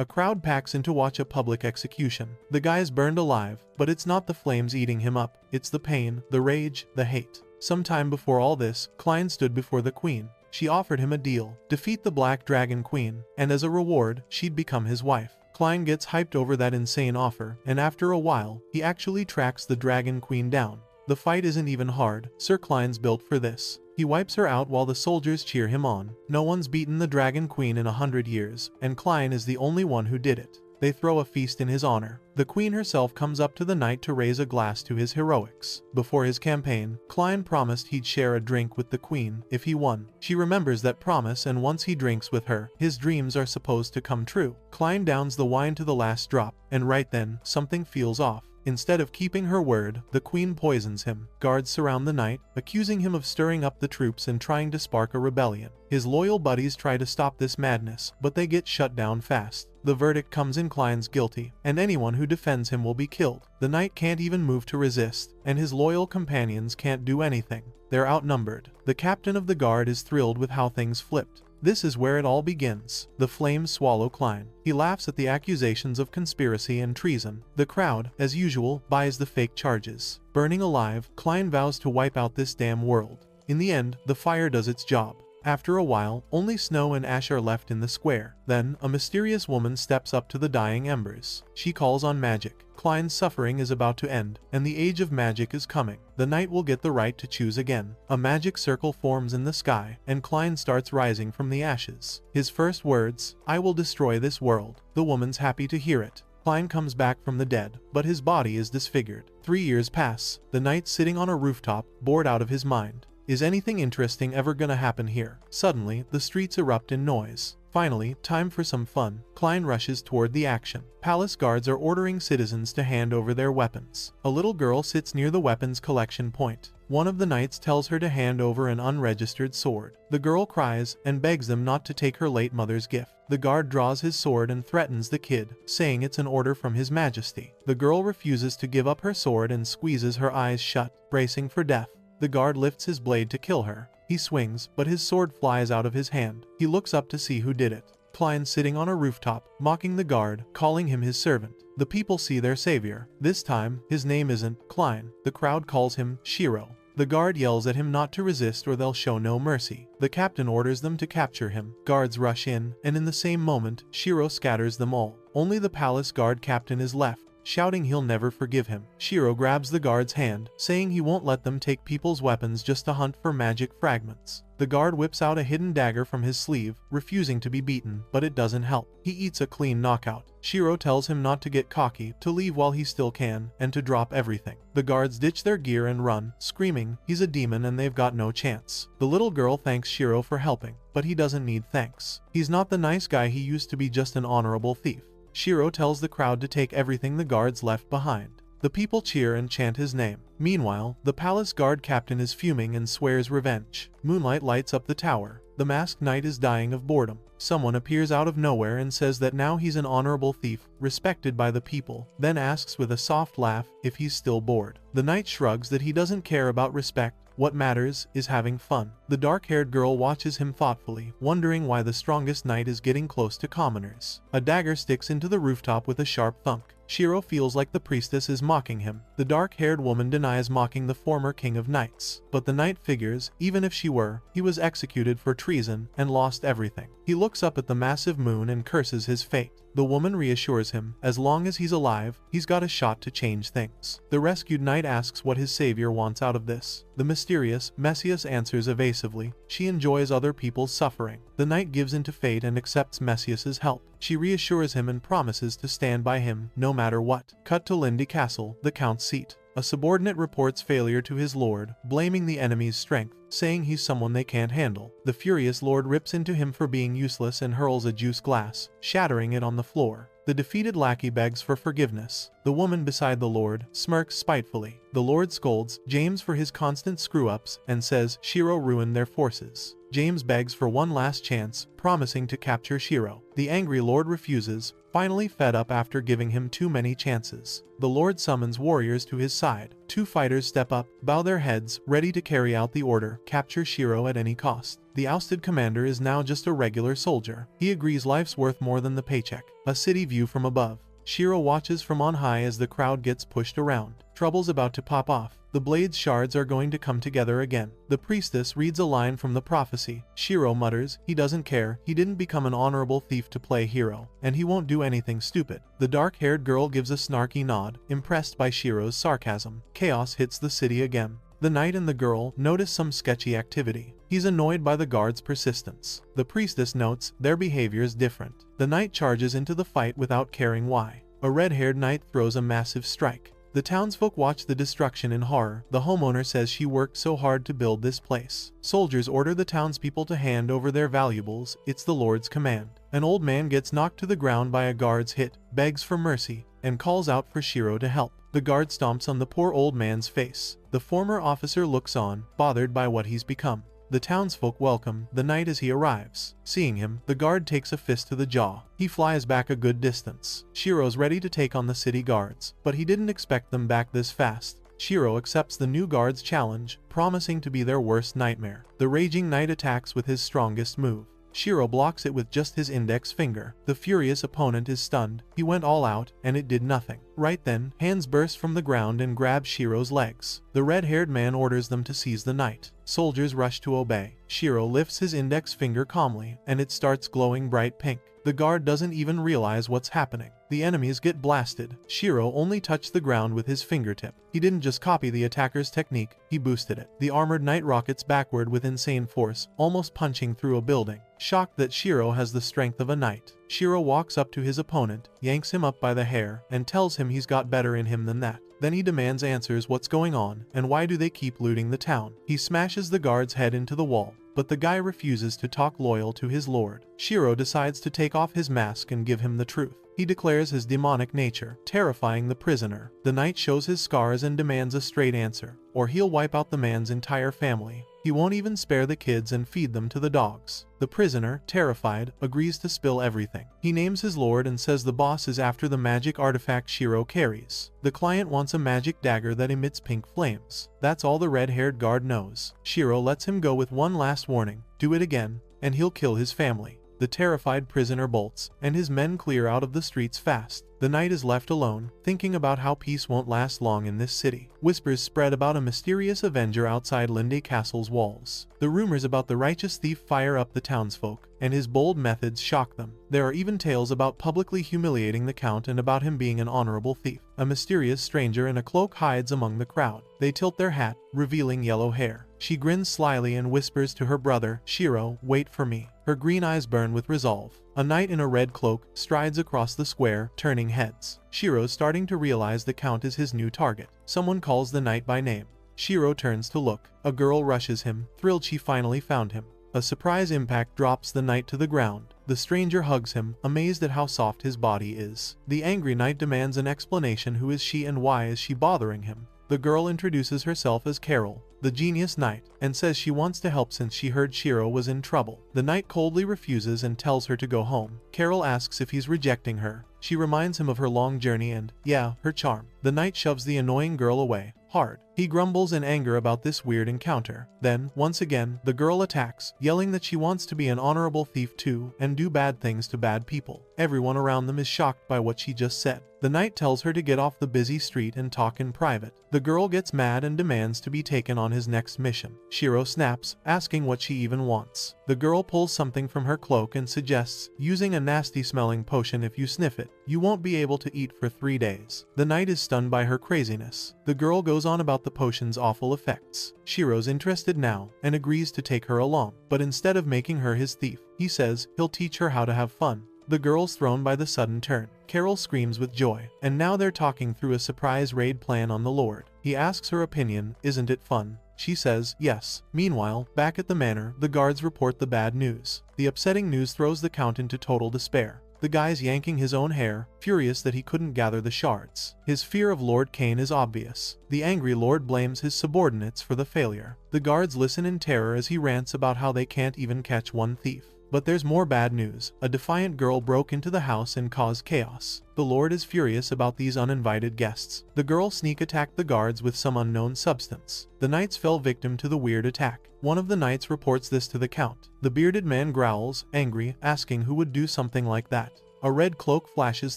A crowd packs in to watch a public execution. The guy's burned alive, but it's not the flames eating him up, it's the pain, the rage, the hate. Sometime before all this, Klein stood before the queen. She offered him a deal: defeat the Black Dragon Queen, and as a reward, she'd become his wife. Klein gets hyped over that insane offer, and after a while, he actually tracks the Dragon Queen down. The fight isn't even hard, Sir Klein's built for this. He wipes her out while the soldiers cheer him on. No one's beaten the Dragon Queen in 100 years, and Klein is the only one who did it. They throw a feast in his honor. The queen herself comes up to the knight to raise a glass to his heroics. Before his campaign, Klein promised he'd share a drink with the queen if he won. She remembers that promise, and once he drinks with her, his dreams are supposed to come true. Klein downs the wine to the last drop, and right then, something feels off. Instead of keeping her word, the queen poisons him. Guards surround the knight, accusing him of stirring up the troops and trying to spark a rebellion. His loyal buddies try to stop this madness, but they get shut down fast. The verdict comes in: Klein's guilty, and anyone who defends him will be killed. The knight can't even move to resist, and his loyal companions can't do anything. They're outnumbered. The captain of the guard is thrilled with how things flipped. This is where it all begins. The flames swallow Klein. He laughs at the accusations of conspiracy and treason. The crowd, as usual, buys the fake charges. Burning alive, Klein vows to wipe out this damn world. In the end, the fire does its job. After a while, only snow and ash are left in the square. Then, a mysterious woman steps up to the dying embers. She calls on magic. Klein's suffering is about to end, and the age of magic is coming. The knight will get the right to choose again. A magic circle forms in the sky, and Klein starts rising from the ashes. His first words: "I will destroy this world." The woman's happy to hear it. Klein comes back from the dead, but his body is disfigured. 3 years pass. The knight's sitting on a rooftop, bored out of his mind. Is anything interesting ever gonna happen here? Suddenly, the streets erupt in noise. Finally, time for some fun. Klein rushes toward the action. Palace guards are ordering citizens to hand over their weapons. A little girl sits near the weapons collection point. One of the knights tells her to hand over an unregistered sword. The girl cries and begs them not to take her late mother's gift. The guard draws his sword and threatens the kid, saying it's an order from His Majesty. The girl refuses to give up her sword and squeezes her eyes shut, bracing for death. The guard lifts his blade to kill her. He swings, but his sword flies out of his hand. He looks up to see who did it. Klein sitting on a rooftop, mocking the guard, calling him his servant. The people see their savior. This time, his name isn't Klein. The crowd calls him Shiro. The guard yells at him not to resist or they'll show no mercy. The captain orders them to capture him. Guards rush in, and in the same moment, Shiro scatters them all. Only the palace guard captain is left, shouting he'll never forgive him. Shiro grabs the guard's hand, saying he won't let them take people's weapons just to hunt for magic fragments. The guard whips out a hidden dagger from his sleeve, refusing to be beaten, but it doesn't help. He eats a clean knockout. Shiro tells him not to get cocky, to leave while he still can, and to drop everything. The guards ditch their gear and run, screaming he's a demon and they've got no chance. The little girl thanks Shiro for helping, but he doesn't need thanks. He's not the nice guy he used to be, just an honorable thief. Shiro tells the crowd to take everything the guards left behind. The people cheer and chant his name. Meanwhile, the palace guard captain is fuming and swears revenge. Moonlight lights up the tower. The masked knight is dying of boredom. Someone appears out of nowhere and says that now he's an honorable thief, respected by the people, then asks with a soft laugh if he's still bored. The knight shrugs that he doesn't care about respect. What matters is having fun. The dark-haired girl watches him thoughtfully, wondering why the strongest knight is getting close to commoners. A dagger sticks into the rooftop with a sharp thunk. Shiro feels like the priestess is mocking him. The dark-haired woman denies mocking the former king of knights, but the knight figures, even if she were, he was executed for treason and lost everything. He looks up at the massive moon and curses his fate. The woman reassures him, as long as he's alive, he's got a shot to change things. The rescued knight asks what his savior wants out of this. The mysterious Messias answers evasively. She enjoys other people's suffering. The knight gives in to fate and accepts Messias's help. She reassures him and promises to stand by him, no matter what. Cut to Lindy Castle, the count's seat. A subordinate reports failure to his lord, blaming the enemy's strength, saying he's someone they can't handle. The furious lord rips into him for being useless and hurls a juice glass, shattering it on the floor. The defeated lackey begs for forgiveness. The woman beside the lord smirks spitefully. The lord scolds James for his constant screw-ups and says Shiro ruined their forces. James begs for one last chance, promising to capture Shiro. The angry lord refuses, finally fed up after giving him too many chances. The lord summons warriors to his side. 2 fighters step up, bow their heads, ready to carry out the order, capture Shiro at any cost. The ousted commander is now just a regular soldier. He agrees life's worth more than the paycheck. A city view from above. Shiro watches from on high as the crowd gets pushed around. Trouble's about to pop off. The blade's shards are going to come together again. The priestess reads a line from the prophecy. Shiro mutters, he doesn't care, he didn't become an honorable thief to play hero, and he won't do anything stupid. The dark-haired girl gives a snarky nod, impressed by Shiro's sarcasm. Chaos hits the city again. The knight and the girl notice some sketchy activity. He's annoyed by the guard's persistence. The priestess notes their behavior is different. The knight charges into the fight without caring why. A red-haired knight throws a massive strike. The townsfolk watch the destruction in horror. The homeowner says she worked so hard to build this place. Soldiers order the townspeople to hand over their valuables. It's the Lord's command. An old man gets knocked to the ground by a guard's hit, begs for mercy, and calls out for Shiro to help. The guard stomps on the poor old man's face. The former officer looks on, bothered by what he's become. The townsfolk welcome the knight as he arrives. Seeing him, the guard takes a fist to the jaw. He flies back a good distance. Shiro's ready to take on the city guards, but he didn't expect them back this fast. Shiro accepts the new guard's challenge, promising to be their worst nightmare. The raging knight attacks with his strongest move. Shiro blocks it with just his index finger. The furious opponent is stunned. He went all out, and it did nothing. Right then, hands burst from the ground and grab Shiro's legs. The red-haired man orders them to seize the knight. Soldiers rush to obey. Shiro lifts his index finger calmly, and it starts glowing bright pink. The guard doesn't even realize what's happening. The enemies get blasted. Shiro only touched the ground with his fingertip. He didn't just copy the attacker's technique, he boosted it. The armored knight rockets backward with insane force, almost punching through a building. Shocked that Shiro has the strength of a knight, Shiro walks up to his opponent, yanks him up by the hair, and tells him he's got better in him than that. Then he demands answers: what's going on, and why do they keep looting the town? He smashes the guard's head into the wall, but the guy refuses to talk loyal to his lord. Shiro decides to take off his mask and give him the truth. He declares his demonic nature, terrifying the prisoner. The knight shows his scars and demands a straight answer, or he'll wipe out the man's entire family. He won't even spare the kids and feed them to the dogs. The prisoner, terrified, agrees to spill everything. He names his lord and says the boss is after the magic artifact Shiro carries. The client wants a magic dagger that emits pink flames. That's all the red-haired guard knows. Shiro lets him go with one last warning: do it again, and he'll kill his family. The terrified prisoner bolts, and his men clear out of the streets fast. The knight is left alone, thinking about how peace won't last long in this city. Whispers spread about a mysterious avenger outside Linde Castle's walls. The rumors about the righteous thief fire up the townsfolk, and his bold methods shock them. There are even tales about publicly humiliating the count and about him being an honorable thief. A mysterious stranger in a cloak hides among the crowd. They tilt their hat, revealing yellow hair. She grins slyly and whispers to her brother, "Shiro, wait for me." Her green eyes burn with resolve. A knight in a red cloak strides across the square, turning heads. Shiro's starting to realize the count is his new target. Someone calls the knight by name. Shiro turns to look. A girl rushes him, thrilled she finally found him. A surprise impact drops the knight to the ground. The stranger hugs him, amazed at how soft his body is. The angry knight demands an explanation: who is she and why is she bothering him? The girl introduces herself as Carol, the genius knight, and says she wants to help since she heard Shiro was in trouble. The knight coldly refuses and tells her to go home. Carol asks if he's rejecting her. She reminds him of her long journey and, yeah, her charm. The knight shoves the annoying girl away, hard. He grumbles in anger about this weird encounter. Then, once again, the girl attacks, yelling that she wants to be an honorable thief too, and do bad things to bad people. Everyone around them is shocked by what she just said. The knight tells her to get off the busy street and talk in private. The girl gets mad and demands to be taken on his next mission. Shiro snaps, asking what she even wants. The girl pulls something from her cloak and suggests using a nasty-smelling potion. If you sniff it, you won't be able to eat for 3 days. The knight is stunned by her craziness. The girl goes on about the potion's awful effects. Shiro's interested now and agrees to take her along, but instead of making her his thief, he says he'll teach her how to have fun. The girl's thrown by the sudden turn. Carol screams with joy, and now they're talking through a surprise raid plan on the Lord. He asks her opinion: isn't it fun? She says yes. Meanwhile, back at the manor, the guards report the bad news. The upsetting news throws the count into total despair. The guy's yanking his own hair, furious that he couldn't gather the shards. His fear of Lord Kane is obvious. The angry lord blames his subordinates for the failure. The guards listen in terror as he rants about how they can't even catch one thief. But there's more bad news. A defiant girl broke into the house and caused chaos. The lord is furious about these uninvited guests. The girl sneak attacked the guards with some unknown substance. The knights fell victim to the weird attack. One of the knights reports this to the count. The bearded man growls, angry, asking who would do something like that. A red cloak flashes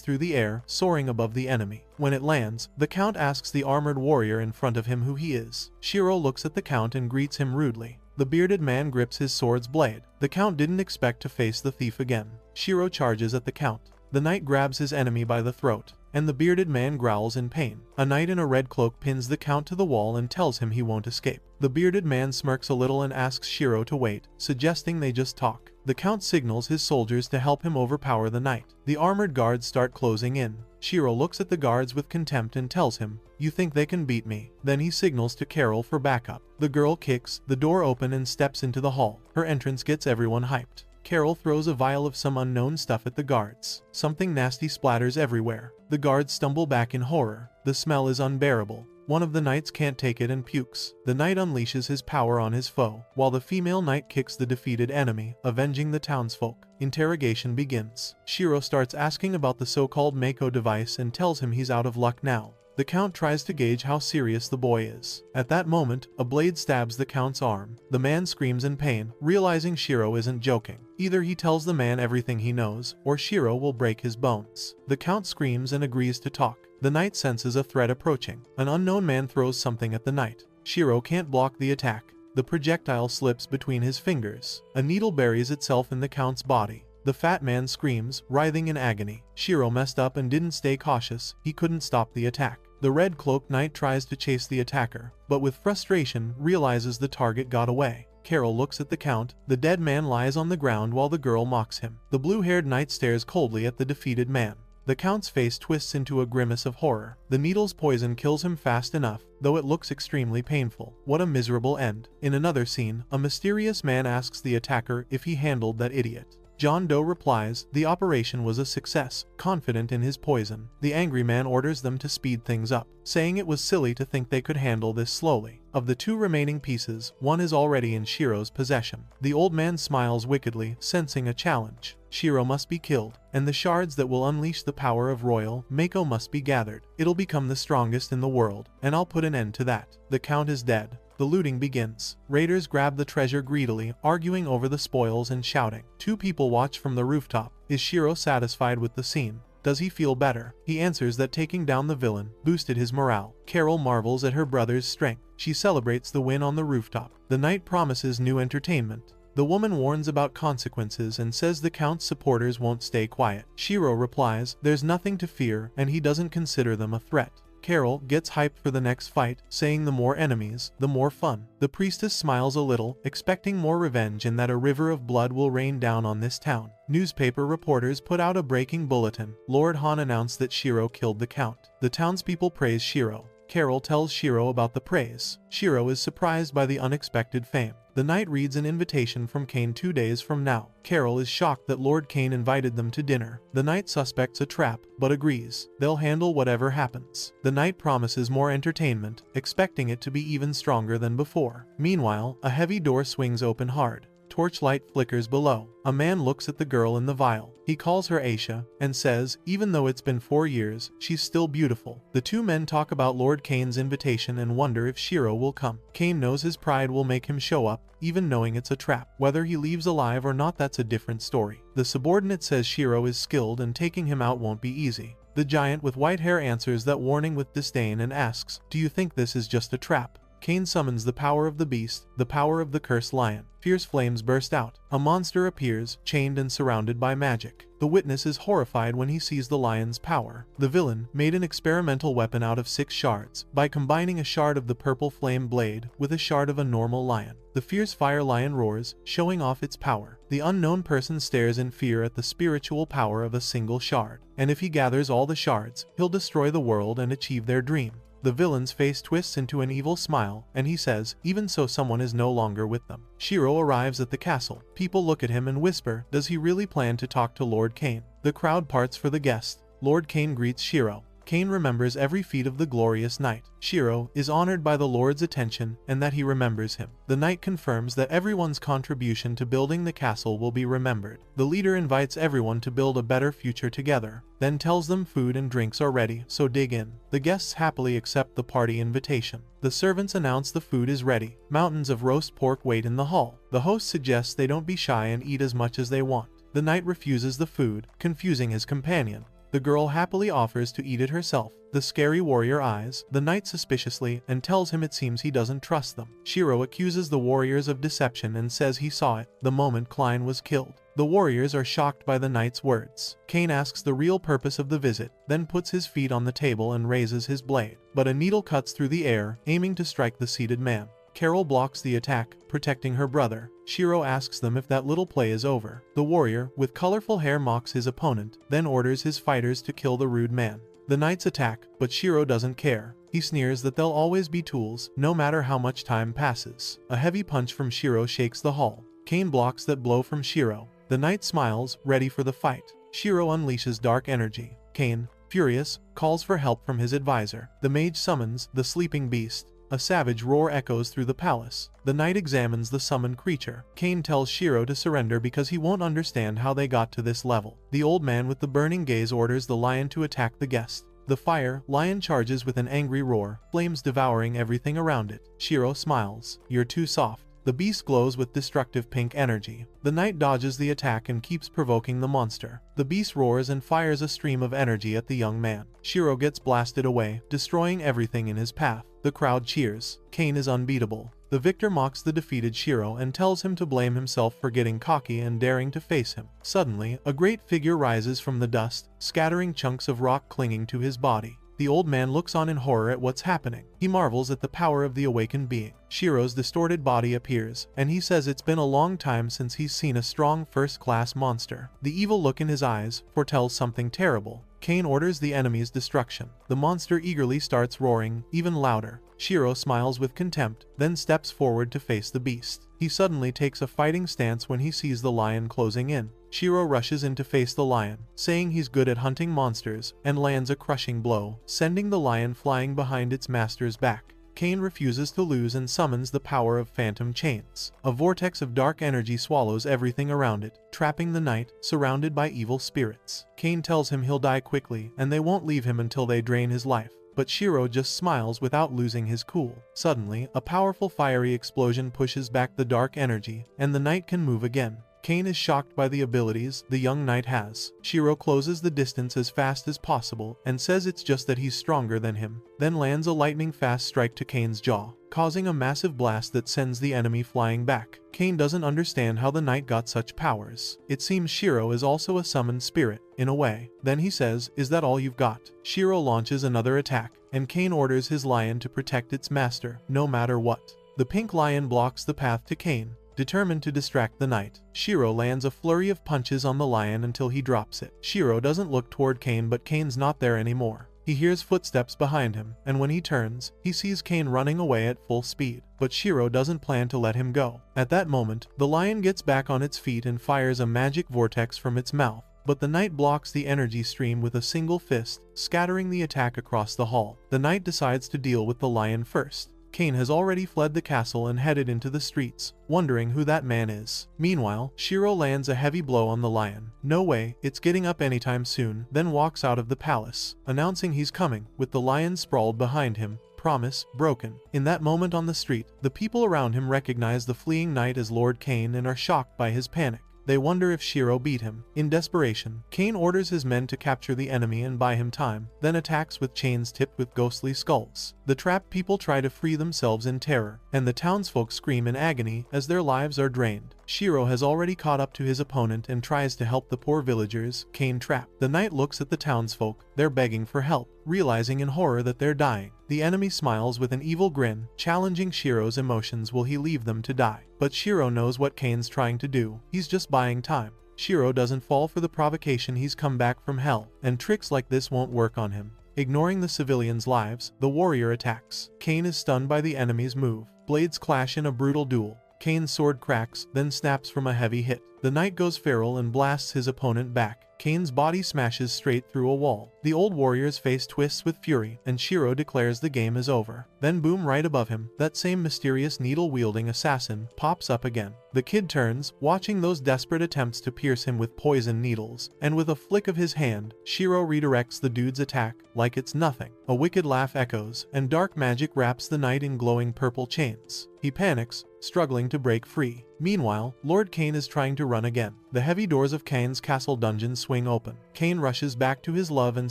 through the air, soaring above the enemy. When it lands, the count asks the armored warrior in front of him who he is. Shiro looks at the count and greets him rudely. The bearded man grips his sword's blade. The count didn't expect to face the thief again. Shiro charges at the count. The knight grabs his enemy by the throat, and the bearded man growls in pain. A knight in a red cloak pins the count to the wall and tells him he won't escape. The bearded man smirks a little and asks Shiro to wait, suggesting they just talk. The count signals his soldiers to help him overpower the knight. The armored guards start closing in. Shiro looks at the guards with contempt and tells him, "You think they can beat me?" Then he signals to Carol for backup. The girl kicks the door open and steps into the hall. Her entrance gets everyone hyped. Carol throws a vial of some unknown stuff at the guards. Something nasty splatters everywhere. The guards stumble back in horror. The smell is unbearable. One of the knights can't take it and pukes. The knight unleashes his power on his foe, while the female knight kicks the defeated enemy, avenging the townsfolk. Interrogation begins. Shiro starts asking about the so-called Mako device and tells him he's out of luck now. The count tries to gauge how serious the boy is. At that moment, a blade stabs the count's arm. The man screams in pain, realizing Shiro isn't joking. Either he tells the man everything he knows, or Shiro will break his bones. The count screams and agrees to talk. The knight senses a threat approaching. An unknown man throws something at the knight. Shiro can't block the attack. The projectile slips between his fingers. A needle buries itself in the count's body. The fat man screams, writhing in agony. Shiro messed up and didn't stay cautious. He couldn't stop the attack. The red cloaked knight tries to chase the attacker, but with frustration realizes the target got away. Carol looks at the count. The dead man lies on the ground while the girl mocks him. The blue-haired knight stares coldly at the defeated man. The count's face twists into a grimace of horror. The needle's poison kills him fast enough, though it looks extremely painful. What a miserable end. In another scene, a mysterious man asks the attacker if he handled that idiot. John Doe replies, the operation was a success, confident in his poison. The angry man orders them to speed things up, saying it was silly to think they could handle this slowly. Of the two remaining pieces, one is already in Shiro's possession. The old man smiles wickedly, sensing a challenge. Shiro must be killed, and the shards that will unleash the power of Royal Mako must be gathered. It'll become the strongest in the world, and I'll put an end to that. The count is dead. The looting begins. Raiders grab the treasure greedily, arguing over the spoils and shouting. Two people watch from the rooftop. Is Shiro satisfied with the scene? Does he feel better? He answers that taking down the villain boosted his morale. Carol marvels at her brother's strength. She celebrates the win on the rooftop. The knight promises new entertainment. The woman warns about consequences and says the count's supporters won't stay quiet. Shiro replies, there's nothing to fear, and he doesn't consider them a threat. Carol gets hyped for the next fight, saying the more enemies, the more fun. The priestess smiles a little, expecting more revenge and that a river of blood will rain down on this town. Newspaper reporters put out a breaking bulletin. Lord Han announced that Shiro killed the count. The townspeople praise Shiro. Carol tells Shiro about the praise. Shiro is surprised by the unexpected fame. The knight reads an invitation from Kane 2 days from now. Carol is shocked that Lord Kane invited them to dinner. The knight suspects a trap, but agrees. They'll handle whatever happens. The knight promises more entertainment, expecting it to be even stronger than before. Meanwhile, a heavy door swings open hard. Torchlight flickers below. A man looks at the girl in the vial. He calls her Aisha, and says, even though it's been 4 years, she's still beautiful. The two men talk about Lord Kane's invitation and wonder if Shiro will come. Kane knows his pride will make him show up, even knowing it's a trap. Whether he leaves alive or not, that's a different story. The subordinate says Shiro is skilled and taking him out won't be easy. The giant with white hair answers that warning with disdain and asks, do you think this is just a trap? Kane summons the power of the beast, the power of the cursed lion. Fierce flames burst out. A monster appears, chained and surrounded by magic. The witness is horrified when he sees the lion's power. The villain made an experimental weapon out of 6 shards, by combining a shard of the purple flame blade with a shard of a normal lion. The fierce fire lion roars, showing off its power. The unknown person stares in fear at the spiritual power of a single shard. And if he gathers all the shards, he'll destroy the world and achieve their dream. The villain's face twists into an evil smile, and he says, even so someone is no longer with them. Shiro arrives at the castle. People look at him and whisper, does he really plan to talk to Lord Kane? The crowd parts for the guest. Lord Cain greets Shiro. Cain remembers every feat of the glorious knight. Shiro is honored by the Lord's attention and that he remembers him. The knight confirms that everyone's contribution to building the castle will be remembered. The leader invites everyone to build a better future together, then tells them food and drinks are ready, so dig in. The guests happily accept the party invitation. The servants announce the food is ready. Mountains of roast pork wait in the hall. The host suggests they don't be shy and eat as much as they want. The knight refuses the food, confusing his companion. The girl happily offers to eat it herself. The scary warrior eyes the knight suspiciously and tells him it seems he doesn't trust them. Shiro accuses the warriors of deception and says he saw it the moment Klein was killed. The warriors are shocked by the knight's words. Cain asks the real purpose of the visit, then puts his feet on the table and raises his blade. But a needle cuts through the air, aiming to strike the seated man. Carol blocks the attack, protecting her brother. Shiro asks them if that little play is over. The warrior, with colorful hair, mocks his opponent, then orders his fighters to kill the rude man. The knights attack, but Shiro doesn't care. He sneers that they'll always be tools, no matter how much time passes. A heavy punch from Shiro shakes the hall. Cain blocks that blow from Shiro. The knight smiles, ready for the fight. Shiro unleashes dark energy. Cain, furious, calls for help from his advisor. The mage summons the sleeping beast. A savage roar echoes through the palace. The knight examines the summoned creature. Cain tells Shiro to surrender because he won't understand how they got to this level. The old man with the burning gaze orders the lion to attack the guest. The fire lion charges with an angry roar, flames devouring everything around it. Shiro smiles. You're too soft. The beast glows with destructive pink energy. The knight dodges the attack and keeps provoking the monster. The beast roars and fires a stream of energy at the young man. Shiro gets blasted away, destroying everything in his path. The crowd cheers. Cain is unbeatable. The victor mocks the defeated Shiro and tells him to blame himself for getting cocky and daring to face him. Suddenly, a great figure rises from the dust, scattering chunks of rock clinging to his body. The old man looks on in horror at what's happening. He marvels at the power of the awakened being. Shiro's distorted body appears, and he says it's been a long time since he's seen a strong first-class monster. The evil look in his eyes foretells something terrible. Cain orders the enemy's destruction. The monster eagerly starts roaring, even louder. Shiro smiles with contempt, then steps forward to face the beast. He suddenly takes a fighting stance when he sees the lion closing in. Shiro rushes in to face the lion, saying he's good at hunting monsters, and lands a crushing blow, sending the lion flying behind its master's back. Cain refuses to lose and summons the power of phantom chains. A vortex of dark energy swallows everything around it, trapping the knight, surrounded by evil spirits. Cain tells him he'll die quickly, and they won't leave him until they drain his life. But Shiro just smiles without losing his cool. Suddenly, a powerful fiery explosion pushes back the dark energy, and the knight can move again. Cain is shocked by the abilities the young knight has. Shiro closes the distance as fast as possible and says it's just that he's stronger than him, then lands a lightning-fast strike to Cain's jaw, causing a massive blast that sends the enemy flying back. Cain doesn't understand how the knight got such powers. It seems Shiro is also a summoned spirit, in a way. Then he says, "Is that all you've got?" Shiro launches another attack, and Cain orders his lion to protect its master, no matter what. The pink lion blocks the path to Cain, determined to distract the knight. Shiro lands a flurry of punches on the lion until he drops it. Shiro doesn't look toward Cain, but Cain's not there anymore. He hears footsteps behind him, and when he turns, he sees Cain running away at full speed. But Shiro doesn't plan to let him go. At that moment, the lion gets back on its feet and fires a magic vortex from its mouth. But the knight blocks the energy stream with a single fist, scattering the attack across the hall. The knight decides to deal with the lion first. Cain has already fled the castle and headed into the streets, wondering who that man is. Meanwhile, Shiro lands a heavy blow on the lion. No way, it's getting up anytime soon, then walks out of the palace, announcing he's coming, with the lion sprawled behind him. Promise broken. In that moment on the street, the people around him recognize the fleeing knight as Lord Cain and are shocked by his panic. They wonder if Shiro beat him. In desperation, Cain orders his men to capture the enemy and buy him time, then attacks with chains tipped with ghostly skulls. The trapped people try to free themselves in terror, and the townsfolk scream in agony as their lives are drained. Shiro has already caught up to his opponent and tries to help the poor villagers Cain trapped. The knight looks at the townsfolk. They're begging for help, realizing in horror that they're dying. The enemy smiles with an evil grin, challenging Shiro's emotions. Will he leave them to die? But Shiro knows what Cain's trying to do. He's just buying time. Shiro doesn't fall for the provocation. He's come back from hell, and tricks like this won't work on him. Ignoring the civilians' lives, the warrior attacks. Cain is stunned by the enemy's move. Blades clash in a brutal duel. Cain's sword cracks, then snaps from a heavy hit. The knight goes feral and blasts his opponent back. Kane's body smashes straight through a wall. The old warrior's face twists with fury, and Shiro declares the game is over. Then boom, right above him, that same mysterious needle-wielding assassin pops up again. The kid turns, watching those desperate attempts to pierce him with poison needles, and with a flick of his hand, Shiro redirects the dude's attack like it's nothing. A wicked laugh echoes, and dark magic wraps the knight in glowing purple chains. He panics, struggling to break free. Meanwhile, Lord Kane is trying to run again. The heavy doors of Kane's castle dungeon swing open. Kane rushes back to his love and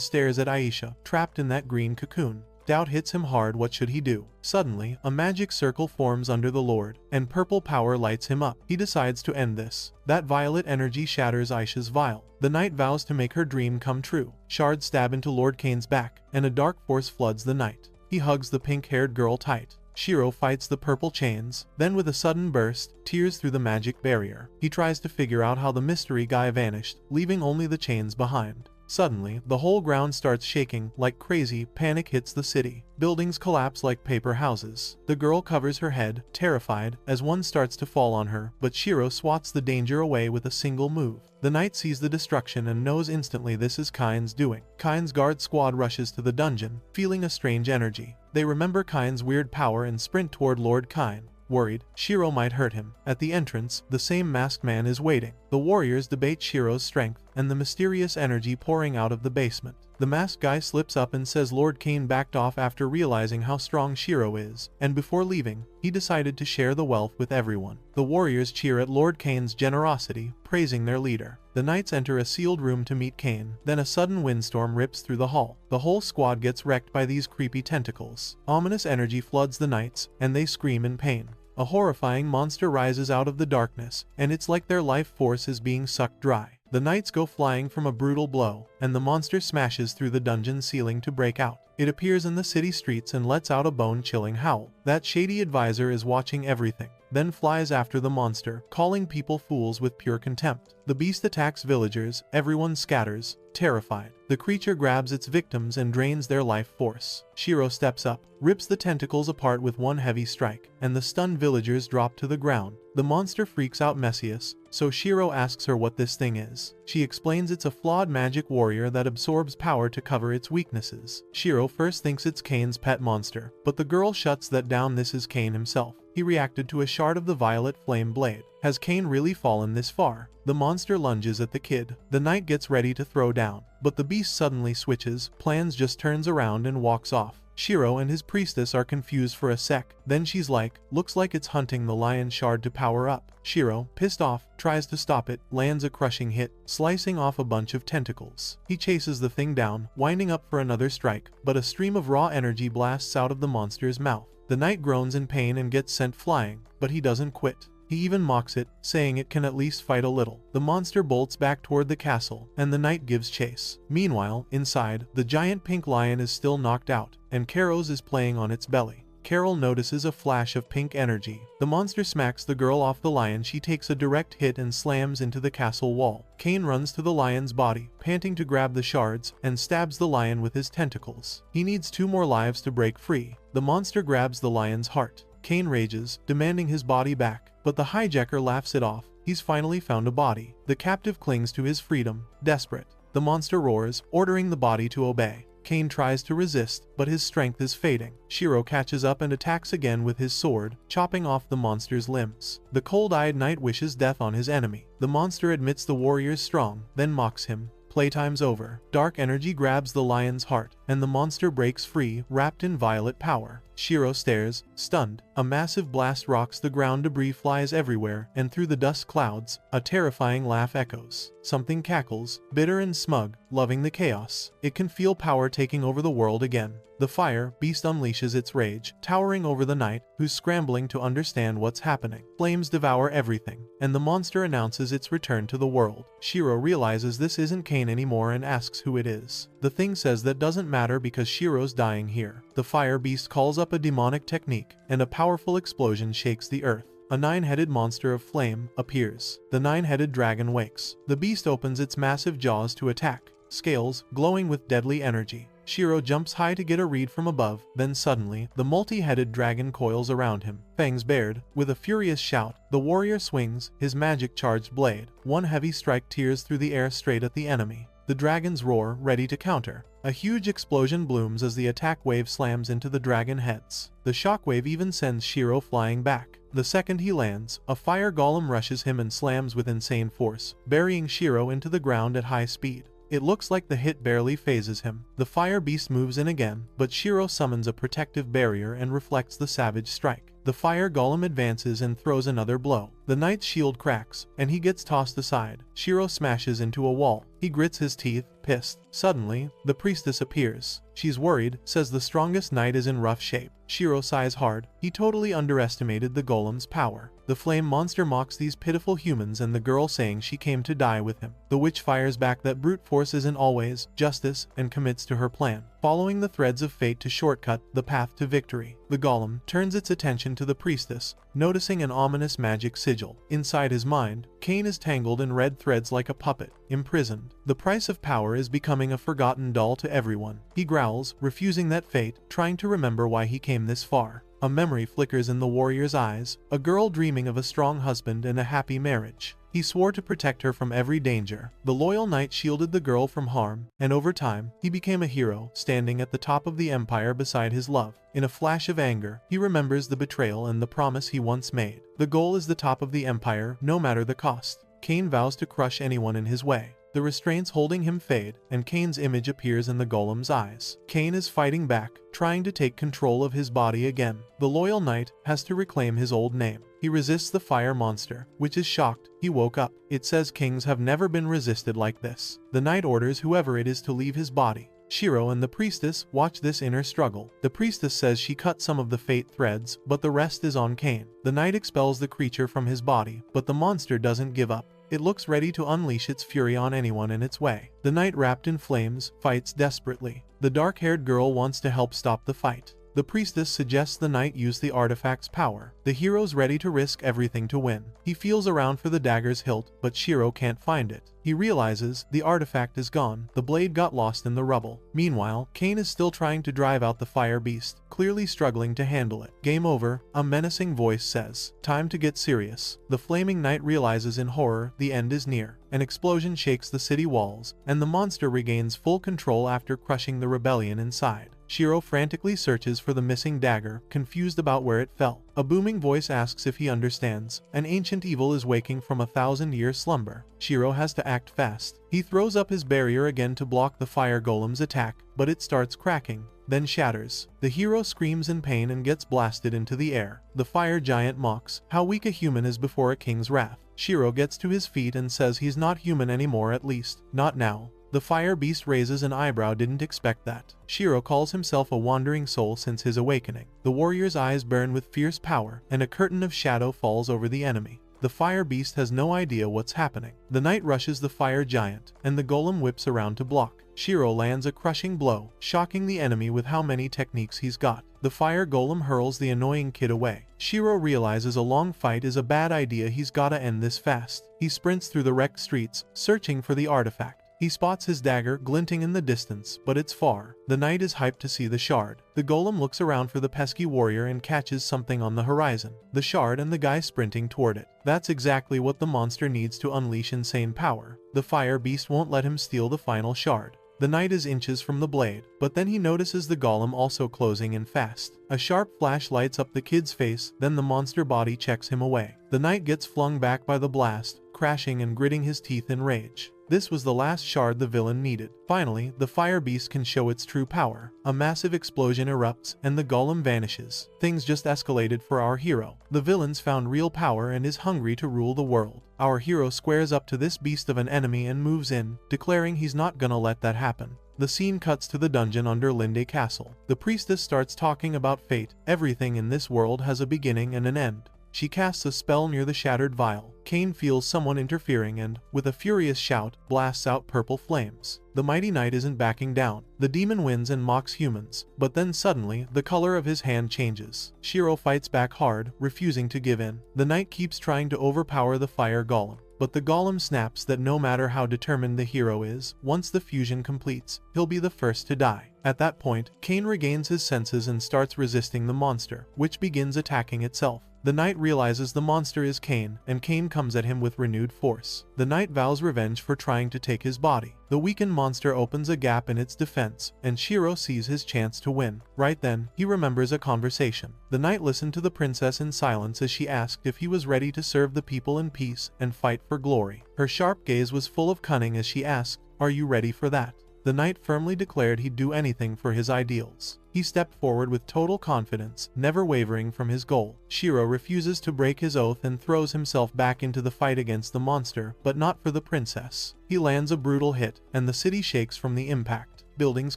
stares at Aisha, trapped in that green cocoon. Doubt hits him hard. What should he do? Suddenly, a magic circle forms under the Lord, and purple power lights him up. He decides to end this. That violet energy shatters Aisha's vial. The knight vows to make her dream come true. Shards stab into Lord Kane's back, and a dark force floods the knight. He hugs the pink-haired girl tight. Shiro fights the purple chains, then with a sudden burst, tears through the magic barrier. He tries to figure out how the mystery guy vanished, leaving only the chains behind. Suddenly, the whole ground starts shaking like crazy. Panic hits the city. Buildings collapse like paper houses. The girl covers her head, terrified, as one starts to fall on her, but Shiro swats the danger away with a single move. The knight sees the destruction and knows instantly this is Kain's doing. Kain's guard squad rushes to the dungeon, feeling a strange energy. They remember Kain's weird power and sprint toward Lord Kain. Worried, Shiro might hurt him. At the entrance, the same masked man is waiting. The warriors debate Shiro's strength and the mysterious energy pouring out of the basement. The masked guy slips up and says Lord Kane backed off after realizing how strong Shiro is, and before leaving, he decided to share the wealth with everyone. The warriors cheer at Lord Kane's generosity, praising their leader. The knights enter a sealed room to meet Kane, then a sudden windstorm rips through the hall. The whole squad gets wrecked by these creepy tentacles. Ominous energy floods the knights, and they scream in pain. A horrifying monster rises out of the darkness, and it's like their life force is being sucked dry. The knights go flying from a brutal blow, and the monster smashes through the dungeon ceiling to break out. It appears in the city streets and lets out a bone-chilling howl. That shady advisor is watching everything, then flies after the monster, calling people fools with pure contempt. The beast attacks villagers, everyone scatters, terrified. The creature grabs its victims and drains their life force. Shiro steps up, rips the tentacles apart with one heavy strike, and the stunned villagers drop to the ground. The monster freaks out Messias, so Shiro asks her what this thing is. She explains it's a flawed magic warrior that absorbs power to cover its weaknesses. Shiro first thinks it's Kane's pet monster, but the girl shuts that down. This is Kane himself. He reacted to a shard of the violet flame blade. Has Kane really fallen this far? The monster lunges at the kid. The knight gets ready to throw down, but the beast suddenly switches, plans, just turns around and walks off. Shiro and his priestess are confused for a sec, then she's like, looks like it's hunting the lion shard to power up. Shiro, pissed off, tries to stop it, lands a crushing hit, slicing off a bunch of tentacles. He chases the thing down, winding up for another strike, but a stream of raw energy blasts out of the monster's mouth. The knight groans in pain and gets sent flying, but he doesn't quit. He even mocks it, saying it can at least fight a little. The monster bolts back toward the castle, and the knight gives chase. Meanwhile, inside, the giant pink lion is still knocked out, and Karos is playing on its belly. Carol notices a flash of pink energy. The monster smacks the girl off the lion. She takes a direct hit and slams into the castle wall. Kane runs to the lion's body, panting to grab the shards, and stabs the lion with his tentacles. He needs 2 more lives to break free. The monster grabs the lion's heart. Kane rages, demanding his body back, but the hijacker laughs it off. He's finally found a body. The captive clings to his freedom, desperate. The monster roars, ordering the body to obey. Kane tries to resist, but his strength is fading. Shiro catches up and attacks again with his sword, chopping off the monster's limbs. The cold-eyed knight wishes death on his enemy. The monster admits the warrior's strong, then mocks him. Playtime's over. Dark energy grabs the lion's heart, and the monster breaks free, wrapped in violet power. Shiro stares, stunned. A massive blast rocks the ground, debris flies everywhere, and through the dust clouds, a terrifying laugh echoes. Something cackles, bitter and smug, loving the chaos. It can feel power taking over the world again. The fire beast unleashes its rage, towering over the knight, who's scrambling to understand what's happening. Flames devour everything, and the monster announces its return to the world. Shiro realizes this isn't Kane anymore and asks who it is. The thing says that doesn't matter because Shiro's dying here. The fire beast calls up a demonic technique, and a powerful explosion shakes the earth. A 9-headed monster of flame appears. The 9-headed dragon wakes. The beast opens its massive jaws to attack, scales glowing with deadly energy. Shiro jumps high to get a read from above, then suddenly, the multi-headed dragon coils around him, fangs bared. With a furious shout, the warrior swings his magic-charged blade. One heavy strike tears through the air straight at the enemy. The dragons roar, ready to counter. A huge explosion blooms as the attack wave slams into the dragon heads. The shockwave even sends Shiro flying back. The second he lands, a fire golem rushes him and slams with insane force, burying Shiro into the ground at high speed. It looks like the hit barely phases him. The fire beast moves in again, but Shiro summons a protective barrier and reflects the savage strike. The fire golem advances and throws another blow. The knight's shield cracks, and he gets tossed aside. Shiro smashes into a wall. He grits his teeth, pissed. Suddenly, the priestess appears. She's worried, says the strongest knight is in rough shape. Shiro sighs hard. He totally underestimated the golem's power. The flame monster mocks these pitiful humans and the girl saying she came to die with him. The witch fires back that brute force isn't always justice and commits to her plan, following the threads of fate to shortcut the path to victory. The golem turns its attention to the priestess, noticing an ominous magic sigil. Inside his mind, Cain is tangled in red threads like a puppet, imprisoned. The price of power is becoming a forgotten doll to everyone. He growls, refusing that fate, trying to remember why he came this far. A memory flickers in the warrior's eyes, a girl dreaming of a strong husband and a happy marriage. He swore to protect her from every danger. The loyal knight shielded the girl from harm, and over time, he became a hero, standing at the top of the empire beside his love. In a flash of anger, he remembers the betrayal and the promise he once made. The goal is the top of the empire, no matter the cost. Cain vows to crush anyone in his way. The restraints holding him fade, and Cain's image appears in the golem's eyes. Cain is fighting back, trying to take control of his body again. The loyal knight has to reclaim his old name. He resists the fire monster, which is shocked. He woke up. It says kings have never been resisted like this. The knight orders whoever it is to leave his body. Shiro and the priestess watch this inner struggle. The priestess says she cut some of the fate threads, but the rest is on Cain. The knight expels the creature from his body, but the monster doesn't give up. It looks ready to unleash its fury on anyone in its way. The knight, wrapped in flames, fights desperately. The dark-haired girl wants to help stop the fight. The priestess suggests the knight use the artifact's power. The hero's ready to risk everything to win. He feels around for the dagger's hilt, but Shiro can't find it. He realizes the artifact is gone. The blade got lost in the rubble. Meanwhile, Cain is still trying to drive out the fire beast, clearly struggling to handle it. Game over, a menacing voice says. Time to get serious. The flaming knight realizes in horror the end is near. An explosion shakes the city walls, and the monster regains full control after crushing the rebellion inside. Shiro frantically searches for the missing dagger, confused about where it fell. A booming voice asks if he understands. An ancient evil is waking from a 1,000-year slumber. Shiro has to act fast. He throws up his barrier again to block the fire golem's attack, but it starts cracking, then shatters. The hero screams in pain and gets blasted into the air. The fire giant mocks how weak a human is before a king's wrath. Shiro gets to his feet and says he's not human anymore, at least, not now. The fire beast raises an eyebrow, didn't expect that. Shiro calls himself a wandering soul since his awakening. The warrior's eyes burn with fierce power, and a curtain of shadow falls over the enemy. The fire beast has no idea what's happening. The knight rushes the fire giant, and the golem whips around to block. Shiro lands a crushing blow, shocking the enemy with how many techniques he's got. The fire golem hurls the annoying kid away. Shiro realizes a long fight is a bad idea, he's gotta end this fast. He sprints through the wrecked streets, searching for the artifact. He spots his dagger glinting in the distance, but it's far. The knight is hyped to see the shard. The golem looks around for the pesky warrior and catches something on the horizon. The shard and the guy sprinting toward it. That's exactly what the monster needs to unleash insane power. The fire beast won't let him steal the final shard. The knight is inches from the blade, but then he notices the golem also closing in fast. A sharp flash lights up the kid's face, then the monster body checks him away. The knight gets flung back by the blast, crashing and gritting his teeth in rage. This was the last shard the villain needed. Finally, the fire beast can show its true power. A massive explosion erupts, and the golem vanishes. Things just escalated for our hero. The villain's found real power and is hungry to rule the world. Our hero squares up to this beast of an enemy and moves in, declaring he's not gonna let that happen. The scene cuts to the dungeon under Linde Castle. The priestess starts talking about fate. Everything in this world has a beginning and an end. She casts a spell near the shattered vial. Cain feels someone interfering and, with a furious shout, blasts out purple flames. The mighty knight isn't backing down. The demon wins and mocks humans, but then suddenly, the color of his hand changes. Shiro fights back hard, refusing to give in. The knight keeps trying to overpower the fire golem, but the golem snaps that no matter how determined the hero is, once the fusion completes, he'll be the first to die. At that point, Cain regains his senses and starts resisting the monster, which begins attacking itself. The knight realizes the monster is Cain, and Cain comes at him with renewed force. The knight vows revenge for trying to take his body. The weakened monster opens a gap in its defense, and Shiro sees his chance to win. Right then, he remembers a conversation. The knight listened to the princess in silence as she asked if he was ready to serve the people in peace and fight for glory. Her sharp gaze was full of cunning as she asked, "Are you ready for that?" The knight firmly declared he'd do anything for his ideals. He stepped forward with total confidence, never wavering from his goal. Shiro refuses to break his oath and throws himself back into the fight against the monster, but not for the princess. He lands a brutal hit, and the city shakes from the impact. Buildings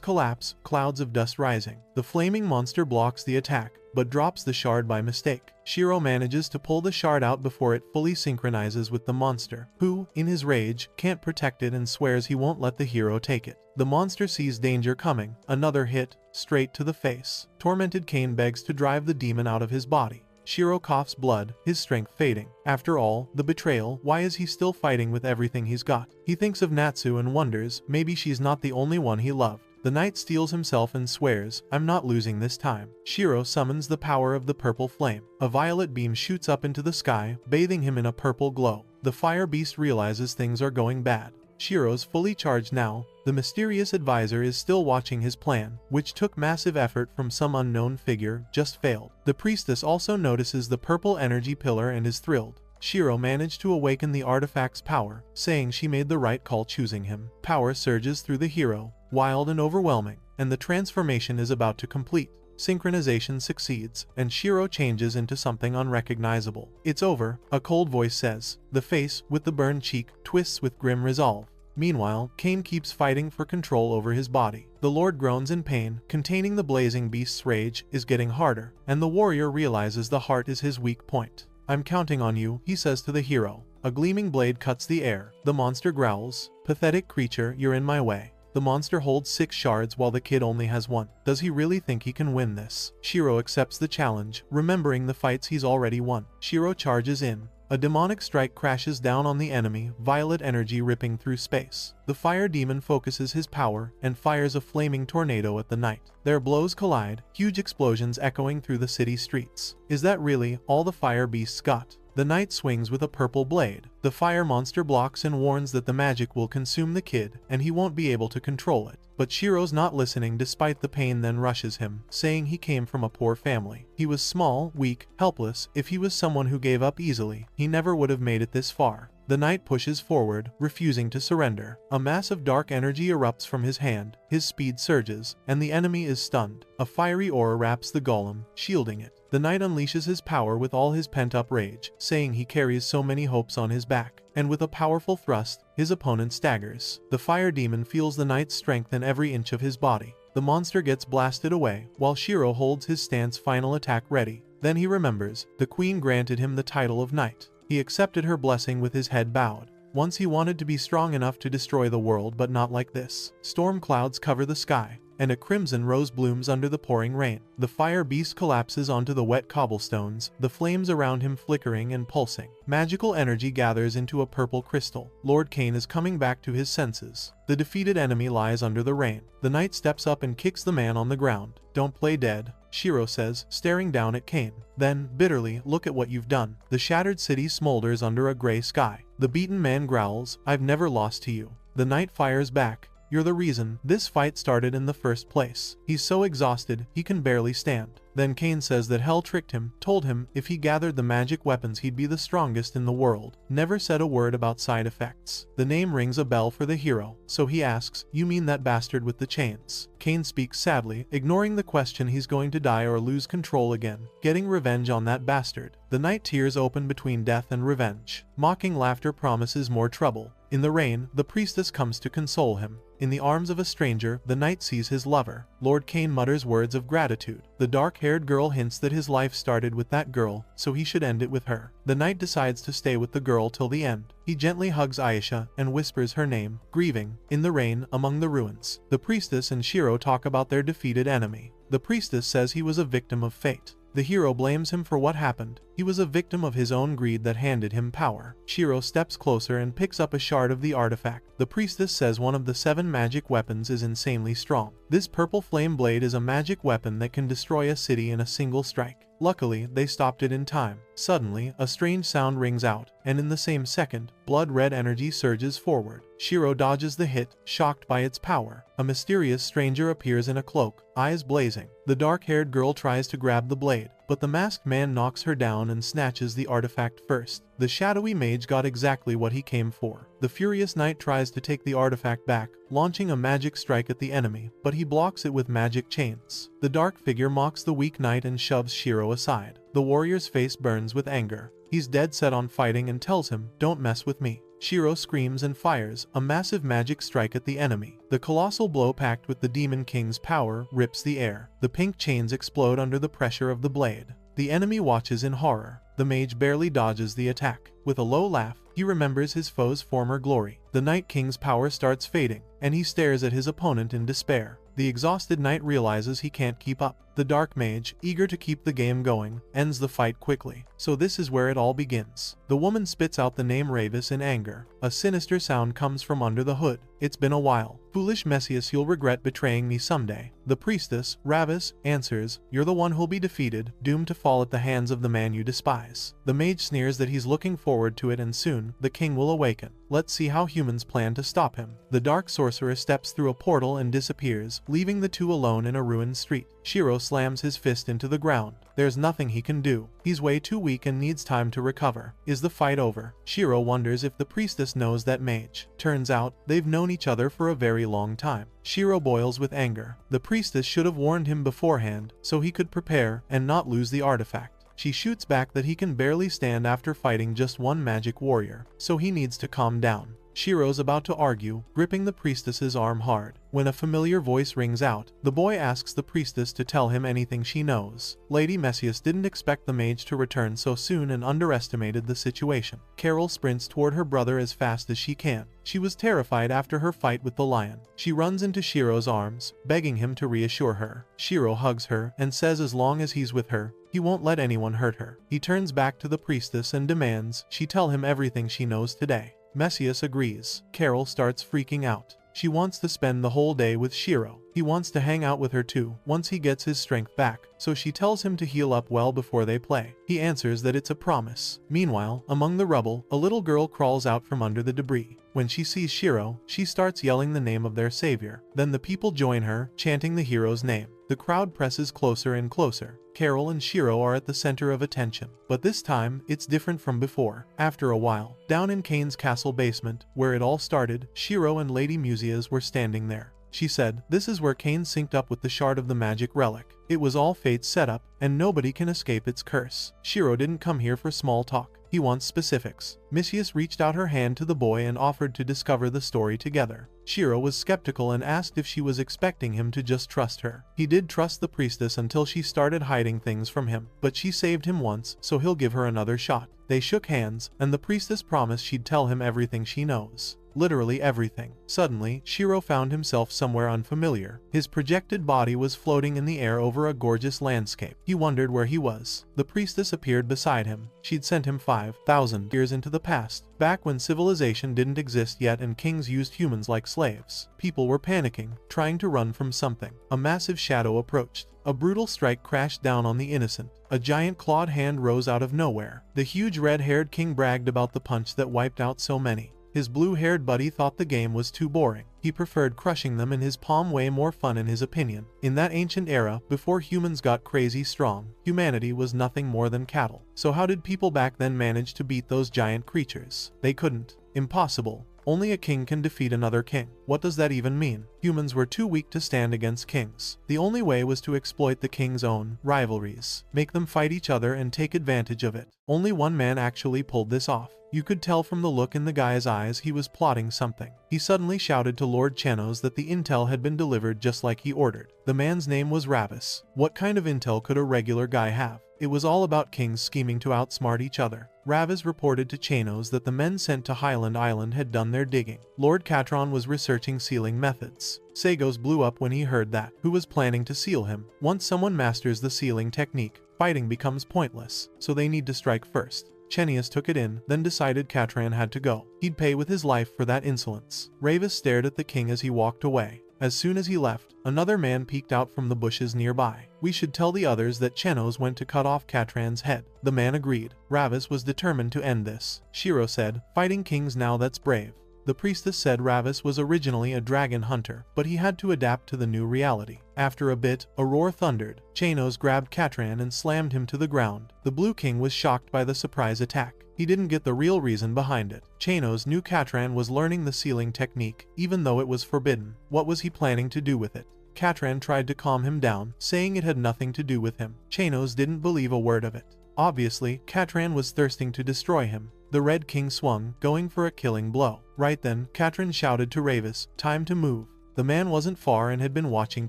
collapse, clouds of dust rising. The flaming monster blocks the attack, but drops the shard by mistake. Shiro manages to pull the shard out before it fully synchronizes with the monster, who, in his rage, can't protect it and swears he won't let the hero take it. The monster sees danger coming. Another hit, straight to the face. Tormented Cain begs to drive the demon out of his body. Shiro coughs blood, his strength fading. After all, the betrayal, why is he still fighting with everything he's got? He thinks of Natsu and wonders, maybe she's not the only one he loved. The knight steels himself and swears, "I'm not losing this time." Shiro summons the power of the purple flame. A violet beam shoots up into the sky, bathing him in a purple glow. The fire beast realizes things are going bad. Shiro's fully charged now. The mysterious advisor is still watching his plan, which took massive effort from some unknown figure, just failed. The priestess also notices the purple energy pillar and is thrilled. Shiro managed to awaken the artifact's power, saying she made the right call choosing him. Power surges through the hero, wild and overwhelming, and the transformation is about to complete. Synchronization succeeds, and Shiro changes into something unrecognizable. "It's over," a cold voice says. The face, with the burned cheek, twists with grim resolve. Meanwhile, Cain keeps fighting for control over his body. The Lord groans in pain. Containing the blazing beast's rage is getting harder, and the warrior realizes the heart is his weak point. "I'm counting on you," he says to the hero. A gleaming blade cuts the air. The monster growls, "Pathetic creature, you're in my way." The monster holds 6 shards while the kid only has 1. Does he really think he can win this? Shiro accepts the challenge, remembering the fights he's already won. Shiro charges in. A demonic strike crashes down on the enemy, violet energy ripping through space. The fire demon focuses his power and fires a flaming tornado at the knight. Their blows collide, huge explosions echoing through the city streets. Is that really all the fire beasts got? The knight swings with a purple blade. The fire monster blocks and warns that the magic will consume the kid, and he won't be able to control it. But Shiro's not listening despite the pain, then rushes him, saying he came from a poor family. He was small, weak, helpless. If he was someone who gave up easily, he never would have made it this far. The knight pushes forward, refusing to surrender. A mass of dark energy erupts from his hand, his speed surges, and the enemy is stunned. A fiery aura wraps the golem, shielding it. The knight unleashes his power with all his pent-up rage, saying he carries so many hopes on his back. And with a powerful thrust, his opponent staggers. The fire demon feels the knight's strength in every inch of his body. The monster gets blasted away, while Shiro holds his stance, final attack ready. Then he remembers, the queen granted him the title of knight. He accepted her blessing with his head bowed. Once he wanted to be strong enough to destroy the world, but not like this. Storm clouds cover the sky, and a crimson rose blooms under the pouring rain. The fire beast collapses onto the wet cobblestones, the flames around him flickering and pulsing. Magical energy gathers into a purple crystal. Lord Cain is coming back to his senses. The defeated enemy lies under the rain. The knight steps up and kicks the man on the ground. "Don't play dead," Shiro says, staring down at Cain. Then, bitterly, "Look at what you've done." The shattered city smolders under a gray sky. The beaten man growls, "I've never lost to you." The knight fires back, "You're the reason this fight started in the first place." He's so exhausted, he can barely stand. Then Cain says that hell tricked him, told him if he gathered the magic weapons he'd be the strongest in the world. Never said a word about side effects. The name rings a bell for the hero, so he asks, "You mean that bastard with the chains?" Cain speaks sadly, ignoring the question. He's going to die or lose control again, getting revenge on that bastard. The knight tears open between death and revenge. Mocking laughter promises more trouble. In the rain, the priestess comes to console him. In the arms of a stranger, the knight sees his lover. Lord Cain mutters words of gratitude. The dark-haired girl hints that his life started with that girl, so he should end it with her. The knight decides to stay with the girl till the end. He gently hugs Aisha and whispers her name, grieving. In the rain, among the ruins, the priestess and Shiro talk about their defeated enemy. The priestess says he was a victim of fate. The hero blames him for what happened. He was a victim of his own greed that handed him power. Shiro steps closer and picks up a shard of the artifact. The priestess says one of the 7 magic weapons is insanely strong. This purple flame blade is a magic weapon that can destroy a city in a single strike. Luckily, they stopped it in time. Suddenly, a strange sound rings out, and in the same second, blood-red energy surges forward. Shiro dodges the hit, shocked by its power. A mysterious stranger appears in a cloak, eyes blazing. The dark-haired girl tries to grab the blade, but the masked man knocks her down and snatches the artifact first. The shadowy mage got exactly what he came for. The furious knight tries to take the artifact back, launching a magic strike at the enemy, but he blocks it with magic chains. The dark figure mocks the weak knight and shoves Shiro aside. The warrior's face burns with anger. He's dead set on fighting and tells him, "Don't mess with me." Shiro screams and fires a massive magic strike at the enemy. The colossal blow packed with the Demon King's power rips the air. The pink chains explode under the pressure of the blade. The enemy watches in horror. The mage barely dodges the attack. With a low laugh, he remembers his foe's former glory. The Night King's power starts fading, and he stares at his opponent in despair. The exhausted knight realizes he can't keep up. The dark mage, eager to keep the game going, ends the fight quickly. So this is where it all begins. The woman spits out the name Ravis in anger. A sinister sound comes from under the hood. "It's been a while. Foolish Messias, you'll regret betraying me someday." The priestess, Ravis, answers, "You're the one who'll be defeated, doomed to fall at the hands of the man you despise." The mage sneers that he's looking forward to it, and soon, the king will awaken. Let's see how humans plan to stop him. The dark sorcerer steps through a portal and disappears, leaving the two alone in a ruined street. Shiro slams his fist into the ground. There's nothing he can do. He's way too weak and needs time to recover. Is the fight over? Shiro wonders if the priestess knows that mage. Turns out, they've known each other for a very long time. Shiro boils with anger. The priestess should have warned him beforehand, so he could prepare and not lose the artifact. She shoots back that he can barely stand after fighting just one magic warrior, so he needs to calm down. Shiro's about to argue, gripping the priestess's arm hard, when a familiar voice rings out. The boy asks the priestess to tell him anything she knows. Lady Messias didn't expect the mage to return so soon and underestimated the situation. Carol sprints toward her brother as fast as she can. She was terrified after her fight with the lion. She runs into Shiro's arms, begging him to reassure her. Shiro hugs her and says as long as he's with her, he won't let anyone hurt her. He turns back to the priestess and demands she tell him everything she knows today. Messias agrees. Carol starts freaking out. She wants to spend the whole day with Shiro. He wants to hang out with her too, once he gets his strength back, so she tells him to heal up well before they play. He answers that it's a promise. Meanwhile, among the rubble, a little girl crawls out from under the debris. When she sees Shiro, she starts yelling the name of their savior. Then the people join her, chanting the hero's name. The crowd presses closer and closer. Carol and Shiro are at the center of attention. But this time, it's different from before. After a while, down in Kane's castle basement, where it all started, Shiro and Lady Muzias were standing there. She said, "This is where Kane synced up with the shard of the magic relic. It was all fate's setup, and nobody can escape its curse." Shiro didn't come here for small talk. He wants specifics. Messias reached out her hand to the boy and offered to discover the story together. Shiro was skeptical and asked if she was expecting him to just trust her. He did trust the priestess until she started hiding things from him, but she saved him once, so he'll give her another shot. They shook hands, and the priestess promised she'd tell him everything she knows. Literally everything. Suddenly, Shiro found himself somewhere unfamiliar. His projected body was floating in the air over a gorgeous landscape. He wondered where he was. The priestess appeared beside him. She'd sent him 5,000 years into the past, back when civilization didn't exist yet and kings used humans like slaves. People were panicking, trying to run from something. A massive shadow approached. A brutal strike crashed down on the innocent. A giant clawed hand rose out of nowhere. The huge red-haired king bragged about the punch that wiped out so many. His blue-haired buddy thought the game was too boring. He preferred crushing them in his palm, way more fun in his opinion. In that ancient era, before humans got crazy strong, humanity was nothing more than cattle. So how did people back then manage to beat those giant creatures? They couldn't. Impossible. Only a king can defeat another king. What does that even mean? Humans were too weak to stand against kings. The only way was to exploit the king's own rivalries, make them fight each other and take advantage of it. Only one man actually pulled this off. You could tell from the look in the guy's eyes he was plotting something. He suddenly shouted to Lord Chenos that the intel had been delivered just like he ordered. The man's name was Ravis. What kind of intel could a regular guy have? It was all about kings scheming to outsmart each other. Ravis reported to Chenos that the men sent to Highland Island had done their digging. Lord Catron was researching sealing methods. Sagos blew up when he heard that. Who was planning to seal him? Once someone masters the sealing technique, fighting becomes pointless, so they need to strike first. Chenius took it in, then decided Katran had to go. He'd pay with his life for that insolence. Ravis stared at the king as he walked away. As soon as he left, another man peeked out from the bushes nearby. We should tell the others that Chenos went to cut off Katran's head. The man agreed. Ravis was determined to end this. Shiro said, "Fighting kings now, that's brave." The priestess said Ravis was originally a dragon hunter, but he had to adapt to the new reality. After a bit, a roar thundered. Chenos grabbed Katran and slammed him to the ground. The Blue King was shocked by the surprise attack. He didn't get the real reason behind it. Chenos knew Katran was learning the sealing technique, even though it was forbidden. What was he planning to do with it? Katran tried to calm him down, saying it had nothing to do with him. Chenos didn't believe a word of it. Obviously, Katran was thirsting to destroy him. The Red King swung, going for a killing blow. Right then, Katran shouted to Ravis, "Time to move." The man wasn't far and had been watching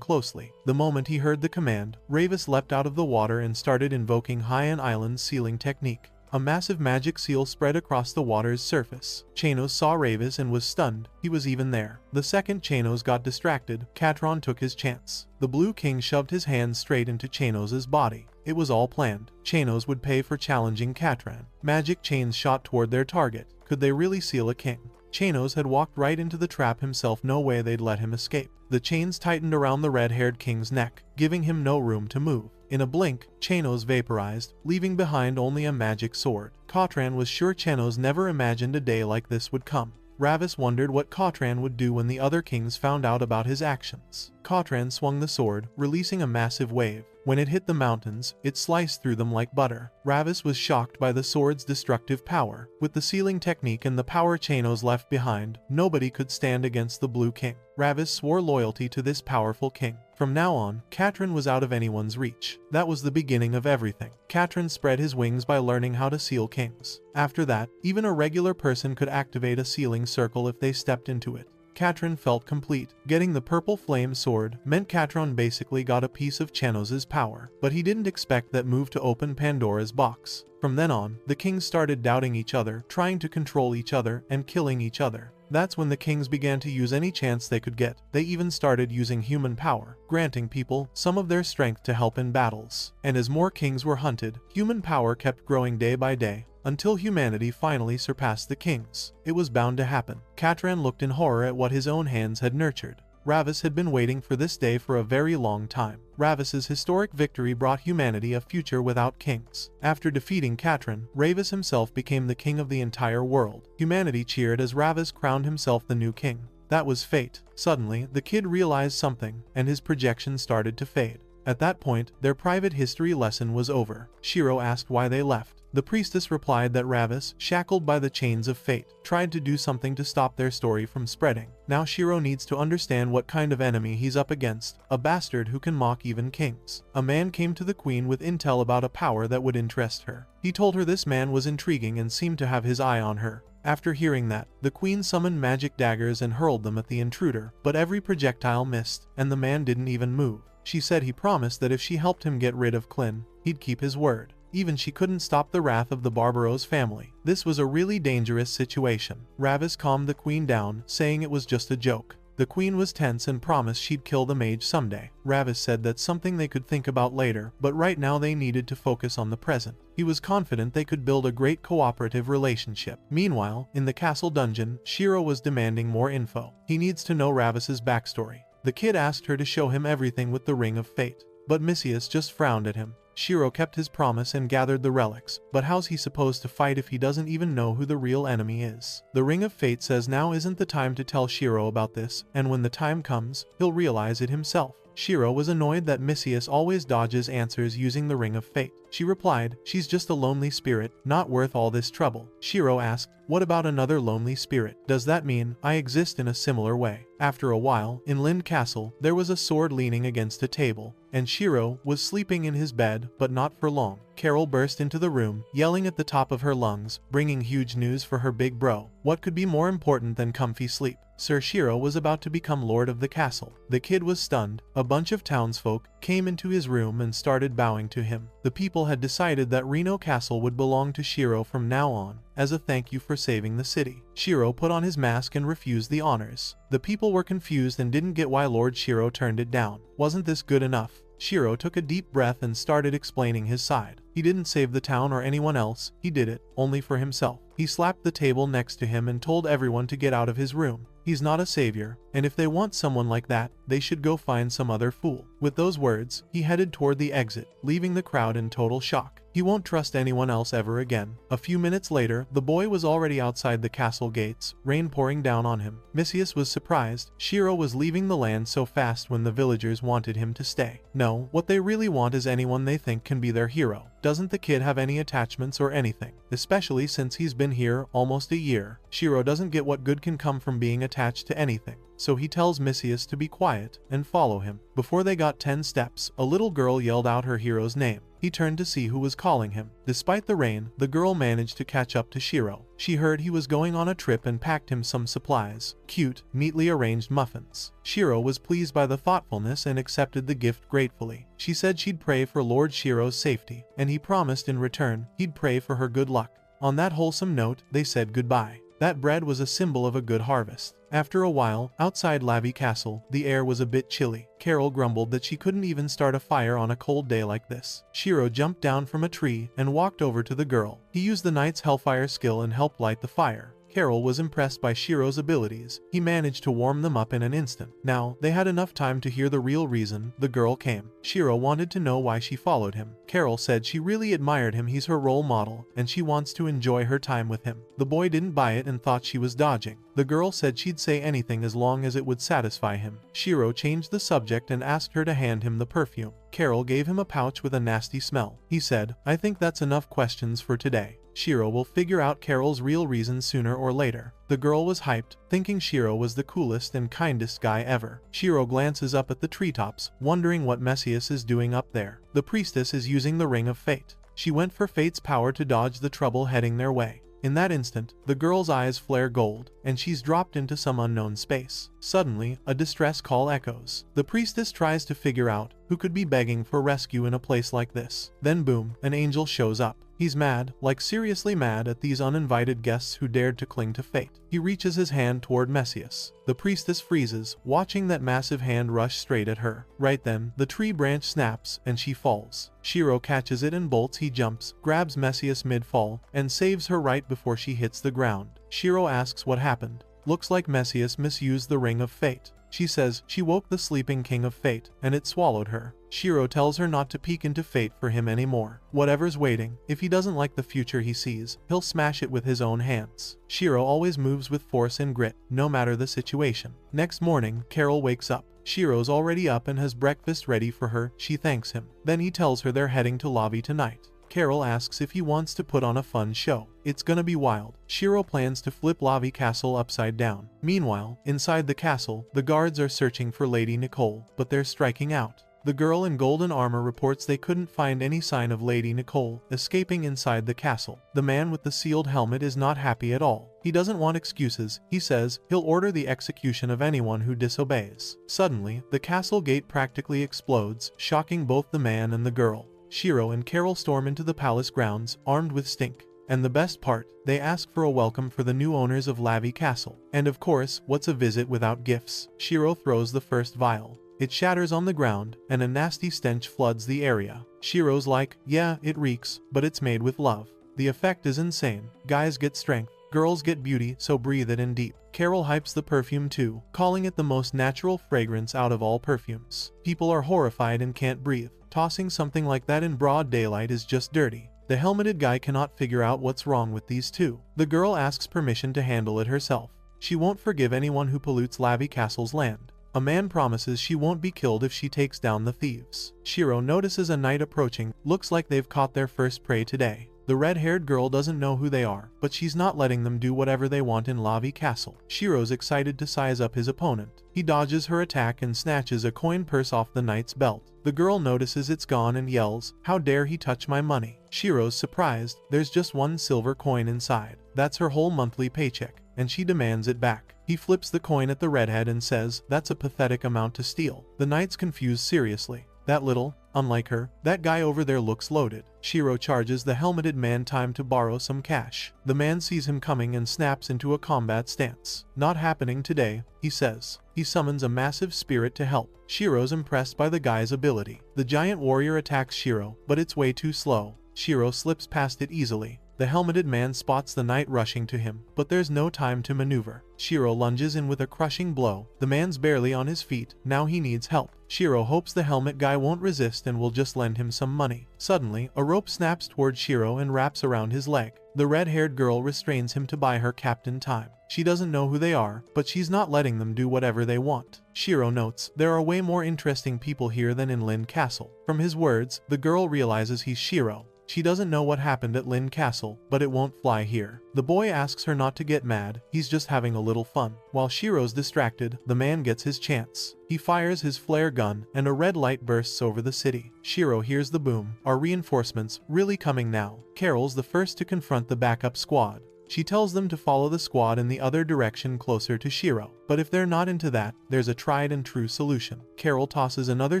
closely. The moment he heard the command, Ravis leapt out of the water and started invoking Haiyan Island's sealing technique. A massive magic seal spread across the water's surface. Chenos saw Ravis and was stunned. He was even there. The second Chenos got distracted, Katran took his chance. The Blue King shoved his hand straight into Chenos's body. It was all planned. Chenos would pay for challenging Katran. Magic chains shot toward their target. Could they really seal a king? Chenos had walked right into the trap himself, no way they'd let him escape. The chains tightened around the red-haired king's neck, giving him no room to move. In a blink, Chenos vaporized, leaving behind only a magic sword. Katran was sure Chenos never imagined a day like this would come. Ravis wondered what Katran would do when the other kings found out about his actions. Katran swung the sword, releasing a massive wave. When it hit the mountains, it sliced through them like butter. Ravis was shocked by the sword's destructive power. With the sealing technique and the power Chenos left behind, nobody could stand against the Blue King. Ravis swore loyalty to this powerful king. From now on, Katran was out of anyone's reach. That was the beginning of everything. Katran spread his wings by learning how to seal kings. After that, even a regular person could activate a sealing circle if they stepped into it. Katran felt complete. Getting the purple flame sword meant Katran basically got a piece of Chenos's power, but he didn't expect that move to open Pandora's box. From then on, the kings started doubting each other, trying to control each other, and killing each other. That's when the kings began to use any chance they could get. They even started using human power, granting people some of their strength to help in battles. And as more kings were hunted, human power kept growing day by day, until humanity finally surpassed the kings. It was bound to happen. Katran looked in horror at what his own hands had nurtured. Ravis had been waiting for this day for a very long time. Ravis's historic victory brought humanity a future without kings. After defeating Katran, Ravis himself became the king of the entire world. Humanity cheered as Ravis crowned himself the new king. That was fate. Suddenly, the kid realized something, and his projection started to fade. At that point, their private history lesson was over. Shiro asked why they left. The priestess replied that Ravis, shackled by the chains of fate, tried to do something to stop their story from spreading. Now Shiro needs to understand what kind of enemy he's up against, a bastard who can mock even kings. A man came to the queen with intel about a power that would interest her. He told her this man was intriguing and seemed to have his eye on her. After hearing that, the queen summoned magic daggers and hurled them at the intruder, but every projectile missed, and the man didn't even move. She said he promised that if she helped him get rid of Klin, he'd keep his word. Even she couldn't stop the wrath of the Barbaros family. This was a really dangerous situation. Ravis calmed the queen down, saying it was just a joke. The queen was tense and promised she'd kill the mage someday. Ravis said that's something they could think about later, but right now they needed to focus on the present. He was confident they could build a great cooperative relationship. Meanwhile, in the castle dungeon, Shiro was demanding more info. He needs to know Ravis's backstory. The kid asked her to show him everything with the Ring of Fate, but Misius just frowned at him. Shiro kept his promise and gathered the relics, but how's he supposed to fight if he doesn't even know who the real enemy is? The Ring of Fate says now isn't the time to tell Shiro about this, and when the time comes, he'll realize it himself. Shiro was annoyed that Misius always dodges answers using the Ring of Fate. She replied, "She's just a lonely spirit, not worth all this trouble." Shiro asked, "What about another lonely spirit? Does that mean I exist in a similar way?" After a while, in Lind Castle, there was a sword leaning against a table, and Shiro was sleeping in his bed, but not for long. Carol burst into the room, yelling at the top of her lungs, bringing huge news for her big bro. What could be more important than comfy sleep? Sir Shiro was about to become lord of the castle. The kid was stunned. A bunch of townsfolk came into his room and started bowing to him. The people had decided that Reno Castle would belong to Shiro from now on, as a thank you for saving the city. Shiro put on his mask and refused the honors. The people were confused and didn't get why Lord Shiro turned it down. Wasn't this good enough? Shiro took a deep breath and started explaining his side. He didn't save the town or anyone else, he did it, only for himself. He slapped the table next to him and told everyone to get out of his room. He's not a savior, and if they want someone like that, they should go find some other fool. With those words, he headed toward the exit, leaving the crowd in total shock. He won't trust anyone else ever again. A few minutes later, the boy was already outside the castle gates, rain pouring down on him. Misius was surprised. Shiro was leaving the land so fast when the villagers wanted him to stay. No, what they really want is anyone they think can be their hero. Doesn't the kid have any attachments or anything? Especially since he's been here almost a year. Shiro doesn't get what good can come from being attached to anything. So he tells Misius to be quiet and follow him. Before they got 10 steps, a little girl yelled out her hero's name. He turned to see who was calling him. Despite the rain, the girl managed to catch up to Shiro. She heard he was going on a trip and packed him some supplies. Cute, neatly arranged muffins. Shiro was pleased by the thoughtfulness and accepted the gift gratefully. She said she'd pray for Lord Shiro's safety, and he promised in return he'd pray for her good luck. On that wholesome note, they said goodbye. That bread was a symbol of a good harvest. After a while, outside Lavi Castle, the air was a bit chilly. Carol grumbled that she couldn't even start a fire on a cold day like this. Shiro jumped down from a tree and walked over to the girl. He used the knight's hellfire skill and helped light the fire. Carol was impressed by Shiro's abilities. He managed to warm them up in an instant. Now, they had enough time to hear the real reason the girl came. Shiro wanted to know why she followed him. Carol said she really admired him, he's her role model, and she wants to enjoy her time with him. The boy didn't buy it and thought she was dodging. The girl said she'd say anything as long as it would satisfy him. Shiro changed the subject and asked her to hand him the perfume. Carol gave him a pouch with a nasty smell. He said, "I think that's enough questions for today. Shiro will figure out Carol's real reason sooner or later." The girl was hyped, thinking Shiro was the coolest and kindest guy ever. Shiro glances up at the treetops, wondering what Mesias is doing up there. The priestess is using the Ring of Fate. She went for Fate's power to dodge the trouble heading their way. In that instant, the girl's eyes flare gold, and she's dropped into some unknown space. Suddenly, a distress call echoes. The priestess tries to figure out who could be begging for rescue in a place like this. Then boom, an angel shows up. He's mad, like seriously mad at these uninvited guests who dared to cling to fate. He reaches his hand toward Mesias. The priestess freezes, watching that massive hand rush straight at her. Right then, the tree branch snaps, and she falls. Shiro catches it and bolts. He jumps, grabs Mesias mid-fall, and saves her right before she hits the ground. Shiro asks what happened. Looks like Mesias misused the Ring of Fate. She says she woke the sleeping king of fate, and it swallowed her. Shiro tells her not to peek into fate for him anymore. Whatever's waiting, if he doesn't like the future he sees, he'll smash it with his own hands. Shiro always moves with force and grit, no matter the situation. Next morning, Carol wakes up. Shiro's already up and has breakfast ready for her. She thanks him. Then he tells her they're heading to Lavi tonight. Carol asks if he wants to put on a fun show. It's gonna be wild. Shiro plans to flip Lavi Castle upside down. Meanwhile, inside the castle, the guards are searching for Lady Nicole, but they're striking out. The girl in golden armor reports they couldn't find any sign of Lady Nicole escaping inside the castle. The man with the sealed helmet is not happy at all. He doesn't want excuses. He says he'll order the execution of anyone who disobeys. Suddenly, the castle gate practically explodes, shocking both the man and the girl. Shiro and Carol storm into the palace grounds, armed with stink. And the best part, they ask for a welcome for the new owners of Lavi Castle. And of course, what's a visit without gifts? Shiro throws the first vial. It shatters on the ground, and a nasty stench floods the area. Shiro's like, yeah, it reeks, but it's made with love. The effect is insane. Guys get strength, girls get beauty, so breathe it in deep. Carol hypes the perfume too, calling it the most natural fragrance out of all perfumes. People are horrified and can't breathe. Tossing something like that in broad daylight is just dirty. The helmeted guy cannot figure out what's wrong with these two. The girl asks permission to handle it herself. She won't forgive anyone who pollutes Lavi Castle's land. A man promises she won't be killed if she takes down the thieves. Shiro notices a knight approaching. Looks like they've caught their first prey today. The red-haired girl doesn't know who they are, but she's not letting them do whatever they want in Lavi Castle. Shiro's excited to size up his opponent. He dodges her attack and snatches a coin purse off the knight's belt. The girl notices it's gone and yells, "How dare he touch my money?" Shiro's surprised. There's just one silver coin inside. That's her whole monthly paycheck, and she demands it back. He flips the coin at the redhead and says, "That's a pathetic amount to steal." The knight's confused seriously. "That little? Unlike her, that guy over there looks loaded. Shiro charges the helmeted man. Time to borrow some cash. The man sees him coming and snaps into a combat stance. Not happening today, he says. He summons a massive spirit to help. Shiro's impressed by the guy's ability. The giant warrior attacks Shiro, but it's way too slow. Shiro slips past it easily. The helmeted man spots the knight rushing to him, but there's no time to maneuver. Shiro lunges in with a crushing blow. The man's barely on his feet, now he needs help. Shiro hopes the helmet guy won't resist and will just lend him some money. Suddenly, a rope snaps toward Shiro and wraps around his leg. The red-haired girl restrains him to buy her captain time. She doesn't know who they are, but she's not letting them do whatever they want. Shiro notes, there are way more interesting people here than in Lin Castle. From his words, the girl realizes he's Shiro. She doesn't know what happened at Lin Castle, but it won't fly here. The boy asks her not to get mad, he's just having a little fun. While Shiro's distracted, the man gets his chance. He fires his flare gun, and a red light bursts over the city. Shiro hears the boom. Are reinforcements really coming now? Carol's the first to confront the backup squad. She tells them to follow the squad in the other direction closer to Shiro. But if they're not into that, there's a tried and true solution. Carol tosses another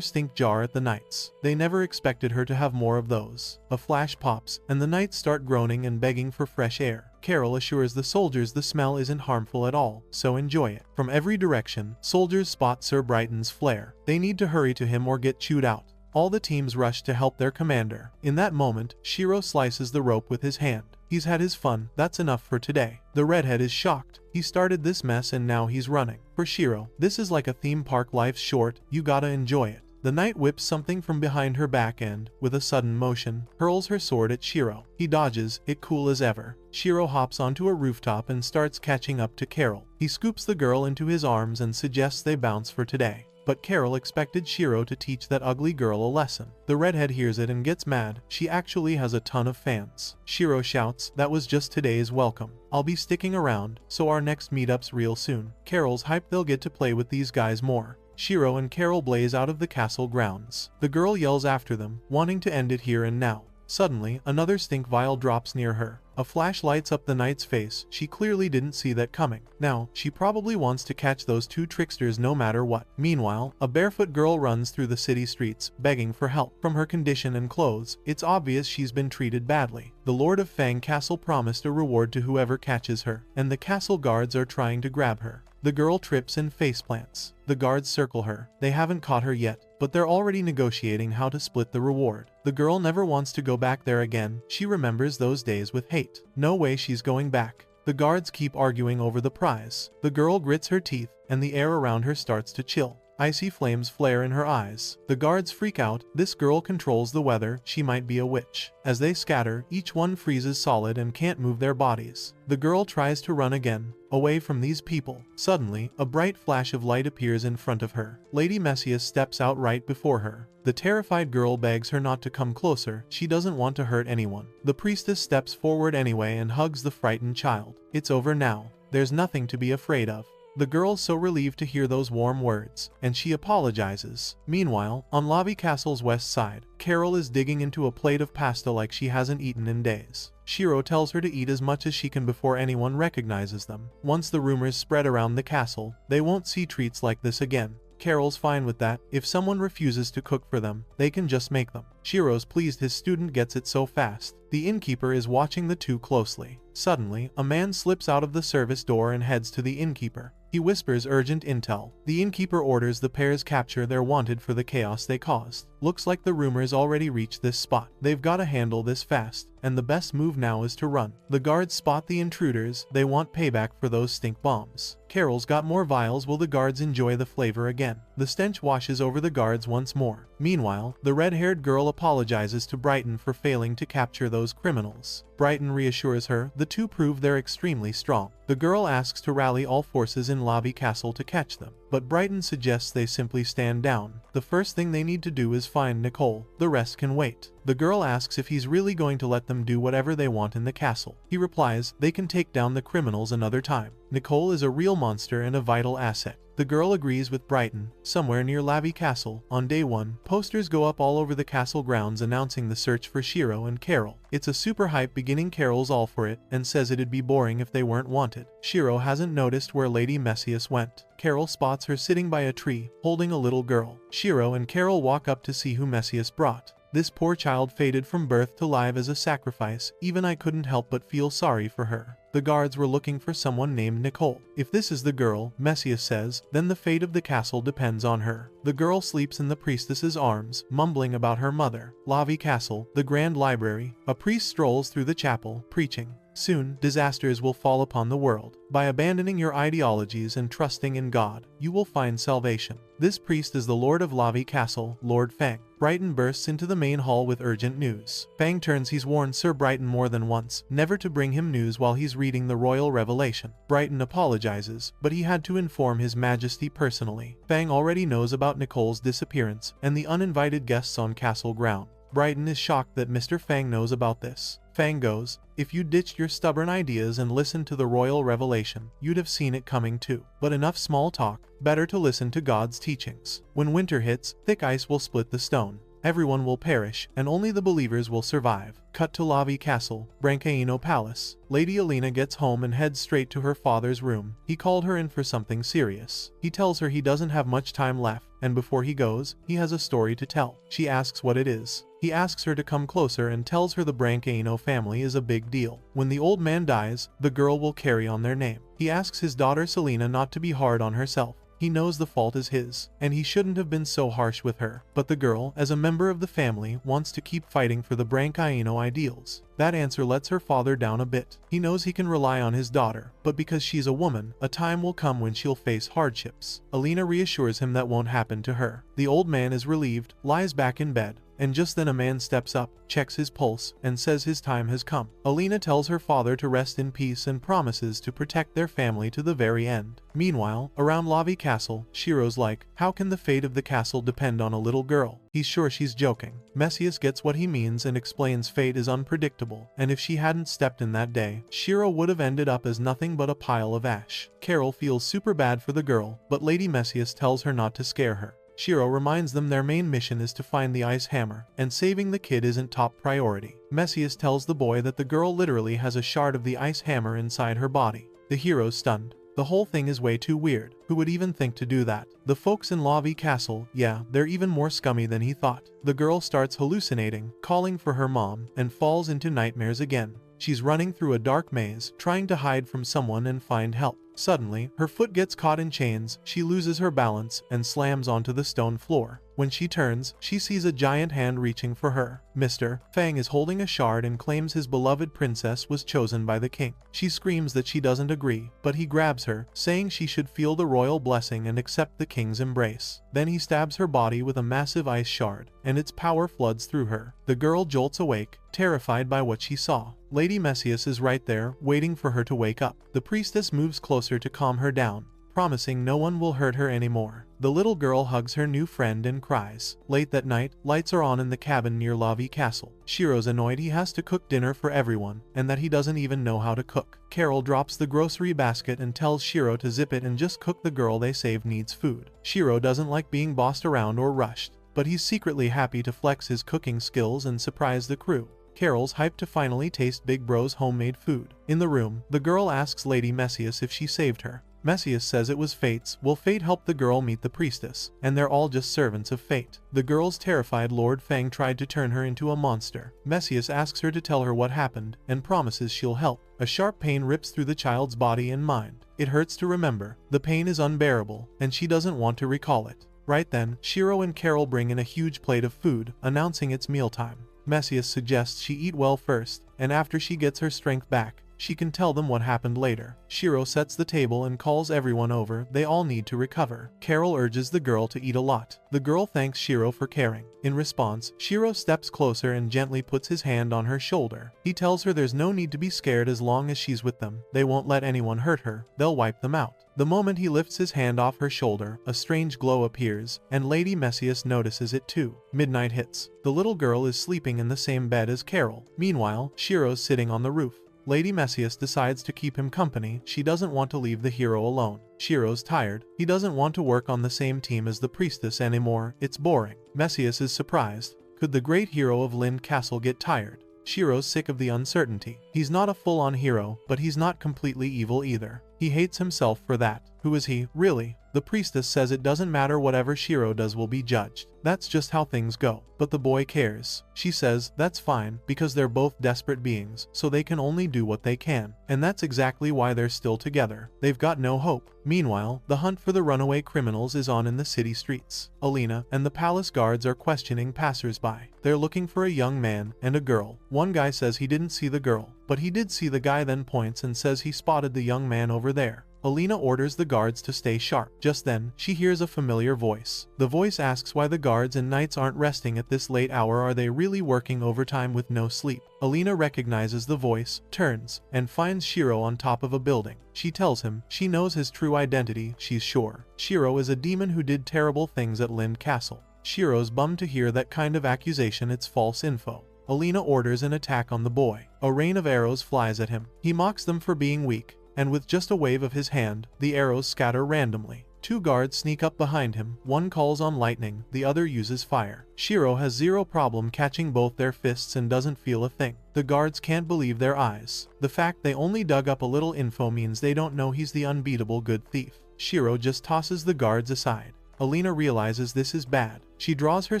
stink jar at the knights. They never expected her to have more of those. A flash pops, and the knights start groaning and begging for fresh air. Carol assures the soldiers the smell isn't harmful at all, so enjoy it. From every direction, soldiers spot Sir Brighton's flare. They need to hurry to him or get chewed out. All the teams rush to help their commander. In that moment, Shiro slices the rope with his hand. He's had his fun, that's enough for today. The redhead is shocked. He started this mess and now he's running. For Shiro, this is like a theme park. Life's short, you gotta enjoy it. The knight whips something from behind her back and, with a sudden motion, hurls her sword at Shiro. He dodges, it cool as ever. Shiro hops onto a rooftop and starts catching up to Carol. He scoops the girl into his arms and suggests they bounce for today. But Carol expected Shiro to teach that ugly girl a lesson. The redhead hears it and gets mad. She actually has a ton of fans. Shiro shouts, that was just today's welcome. I'll be sticking around, so our next meetup's real soon. Carol's hyped they'll get to play with these guys more. Shiro and Carol blaze out of the castle grounds. The girl yells after them, wanting to end it here and now. Suddenly, another stink vial drops near her. A flash lights up the knight's face. She clearly didn't see that coming. Now, she probably wants to catch those two tricksters no matter what. Meanwhile, a barefoot girl runs through the city streets, begging for help. From her condition and clothes, it's obvious she's been treated badly. The Lord of Fang Castle promised a reward to whoever catches her, and the castle guards are trying to grab her. The girl trips and faceplants. The guards circle her. They haven't caught her yet, but they're already negotiating how to split the reward. The girl never wants to go back there again. She remembers those days with hate. No way she's going back. The guards keep arguing over the prize. The girl grits her teeth, and the air around her starts to chill. Icy flames flare in her eyes. The guards freak out. This girl controls the weather. She might be a witch. As they scatter, each one freezes solid and can't move their bodies. The girl tries to run again, away from these people. Suddenly, a bright flash of light appears in front of her. Lady Messias steps out right before her. The terrified girl begs her not to come closer. She doesn't want to hurt anyone. The priestess steps forward anyway and hugs the frightened child. It's over now. There's nothing to be afraid of. The girl's so relieved to hear those warm words, and she apologizes. Meanwhile, on Lobby Castle's west side, Carol is digging into a plate of pasta like she hasn't eaten in days. Shiro tells her to eat as much as she can before anyone recognizes them. Once the rumors spread around the castle, they won't see treats like this again. Carol's fine with that. If someone refuses to cook for them, they can just make them. Shiro's pleased his student gets it so fast. The innkeeper is watching the two closely. Suddenly, a man slips out of the service door and heads to the innkeeper. He whispers urgent intel. The innkeeper orders the pair's capture. They're wanted for the chaos they caused. Looks like the rumors already reached this spot. They've got to handle this fast, and the best move now is to run. The guards spot the intruders. They want payback for those stink bombs. Carol's got more vials. Will the guards enjoy the flavor again? The stench washes over the guards once more. Meanwhile, the red-haired girl apologizes to Brighton for failing to capture those criminals. Brighton reassures her the two prove they're extremely strong. The girl asks to rally all forces in Lobby Castle to catch them, but Brighton suggests they simply stand down. The first thing they need to do is find Nicole. The rest can wait. The girl asks if he's really going to let them do whatever they want in the castle. He replies they can take down the criminals another time. Nicole is a real monster and a vital asset. The girl agrees with Brighton, somewhere near Lavi Castle. On day 1, posters go up all over the castle grounds announcing the search for Shiro and Carol. It's a super hype beginning. Carol's all for it, and says it'd be boring if they weren't wanted. Shiro hasn't noticed where Lady Messias went. Carol spots her sitting by a tree, holding a little girl. Shiro and Carol walk up to see who Messias brought. This poor child faded from birth to live as a sacrifice. Even I couldn't help but feel sorry for her. The guards were looking for someone named Nicole. If this is the girl, Messias says, then the fate of the castle depends on her. The girl sleeps in the priestess's arms, mumbling about her mother. Lavi Castle, the Grand Library. A priest strolls through the chapel, preaching. Soon, disasters will fall upon the world. By abandoning your ideologies and trusting in God, you will find salvation. This priest is the Lord of Lavi Castle, Lord Fang. Brighton bursts into the main hall with urgent news. Fang turns. He's warned Sir Brighton more than once never to bring him news while he's reading the royal revelation. Brighton apologizes, but he had to inform His Majesty personally. Fang already knows about Nicole's disappearance and the uninvited guests on castle ground. Brighton is shocked that Mr. Fang knows about this. Fang goes, "If you ditched your stubborn ideas and listened to the royal revelation, you'd have seen it coming too. But enough small talk, better to listen to God's teachings. When winter hits, thick ice will split the stone. Everyone will perish, and only the believers will survive." Cut to Lavi Castle, Brancaino Palace. Lady Alina gets home and heads straight to her father's room. He called her in for something serious. He tells her he doesn't have much time left, and before he goes, he has a story to tell. She asks what it is. He asks her to come closer and tells her the Brancaino family is a big deal. When the old man dies, the girl will carry on their name. He asks his daughter Selena not to be hard on herself. He knows the fault is his, and he shouldn't have been so harsh with her. But the girl, as a member of the family, wants to keep fighting for the Brancaino ideals. That answer lets her father down a bit. He knows he can rely on his daughter, but because she's a woman, a time will come when she'll face hardships. Alina reassures him that won't happen to her. The old man is relieved, lies back in bed, and just then a man steps up, checks his pulse, and says his time has come. Alina tells her father to rest in peace and promises to protect their family to the very end. Meanwhile, around Lavi Castle, Shiro's like, how can the fate of the castle depend on a little girl? He's sure she's joking. Messias gets what he means and explains fate is unpredictable, and if she hadn't stepped in that day, Shiro would have ended up as nothing but a pile of ash. Carol feels super bad for the girl, but Lady Messias tells her not to scare her. Shiro reminds them their main mission is to find the ice hammer, and saving the kid isn't top priority. Messias tells the boy that the girl literally has a shard of the ice hammer inside her body. The hero's stunned. The whole thing is way too weird. Who would even think to do that? The folks in Lavi Castle, yeah, they're even more scummy than he thought. The girl starts hallucinating, calling for her mom, and falls into nightmares again. She's running through a dark maze, trying to hide from someone and find help. Suddenly, her foot gets caught in chains, she loses her balance, and slams onto the stone floor. When she turns, she sees a giant hand reaching for her. Mr. Fang is holding a shard and claims his beloved princess was chosen by the king. She screams that she doesn't agree, but he grabs her, saying she should feel the royal blessing and accept the king's embrace. Then he stabs her body with a massive ice shard, and its power floods through her. The girl jolts awake, terrified by what she saw. Lady Messias is right there, waiting for her to wake up. The priestess moves closer to calm her down, promising no one will hurt her anymore. The little girl hugs her new friend and cries. Late that night, lights are on in the cabin near Lavi Castle. Shiro's annoyed he has to cook dinner for everyone, and that he doesn't even know how to cook. Carol drops the grocery basket and tells Shiro to zip it and just cook. The girl they save needs food. Shiro doesn't like being bossed around or rushed, but he's secretly happy to flex his cooking skills and surprise the crew. Carol's hyped to finally taste Big Bro's homemade food. In the room, the girl asks Lady Messias if she saved her. Messias says it was fate's. Will fate help the girl meet the priestess? And they're all just servants of fate. The girl's terrified. Lord Fang tried to turn her into a monster. Messias asks her to tell her what happened, and promises she'll help. A sharp pain rips through the child's body and mind. It hurts to remember. The pain is unbearable, and she doesn't want to recall it. Right then, Shiro and Carol bring in a huge plate of food, announcing it's mealtime. Messias suggests she eat well first, and after she gets her strength back, she can tell them what happened later. Shiro sets the table and calls everyone over. They all need to recover. Carol urges the girl to eat a lot. The girl thanks Shiro for caring. In response, Shiro steps closer and gently puts his hand on her shoulder. He tells her there's no need to be scared as long as she's with them. They won't let anyone hurt her. They'll wipe them out. The moment he lifts his hand off her shoulder, a strange glow appears, and Lady Messias notices it too. Midnight hits. The little girl is sleeping in the same bed as Carol. Meanwhile, Shiro's sitting on the roof. Lady Messias decides to keep him company. She doesn't want to leave the hero alone. Shiro's tired. He doesn't want to work on the same team as the priestess anymore. It's boring. Messias is surprised. Could the great hero of Lind Castle get tired? Shiro's sick of the uncertainty. He's not a full-on hero, but he's not completely evil either. He hates himself for that. Who is he, really? The priestess says it doesn't matter, whatever Shiro does will be judged. That's just how things go. But the boy cares. She says, that's fine, because they're both desperate beings, so they can only do what they can. And that's exactly why they're still together. They've got no hope. Meanwhile, the hunt for the runaway criminals is on in the city streets. Alina and the palace guards are questioning passers-by. They're looking for a young man and a girl. One guy says he didn't see the girl, but he did see the guy, then points and says he spotted the young man over there. Alina orders the guards to stay sharp. Just then, she hears a familiar voice. The voice asks why the guards and knights aren't resting at this late hour. Are they really working overtime with no sleep? Alina recognizes the voice, turns, and finds Shiro on top of a building. She tells him she knows his true identity. She's sure Shiro is a demon who did terrible things at Lind Castle. Shiro's bummed to hear that kind of accusation. It's false info. Alina orders an attack on the boy. A rain of arrows flies at him. He mocks them for being weak, and with just a wave of his hand, the arrows scatter randomly. Two guards sneak up behind him. One calls on lightning, the other uses fire. Shiro has zero problem catching both their fists and doesn't feel a thing. The guards can't believe their eyes. The fact they only dug up a little info means they don't know he's the unbeatable good thief. Shiro just tosses the guards aside. Alina realizes this is bad. She draws her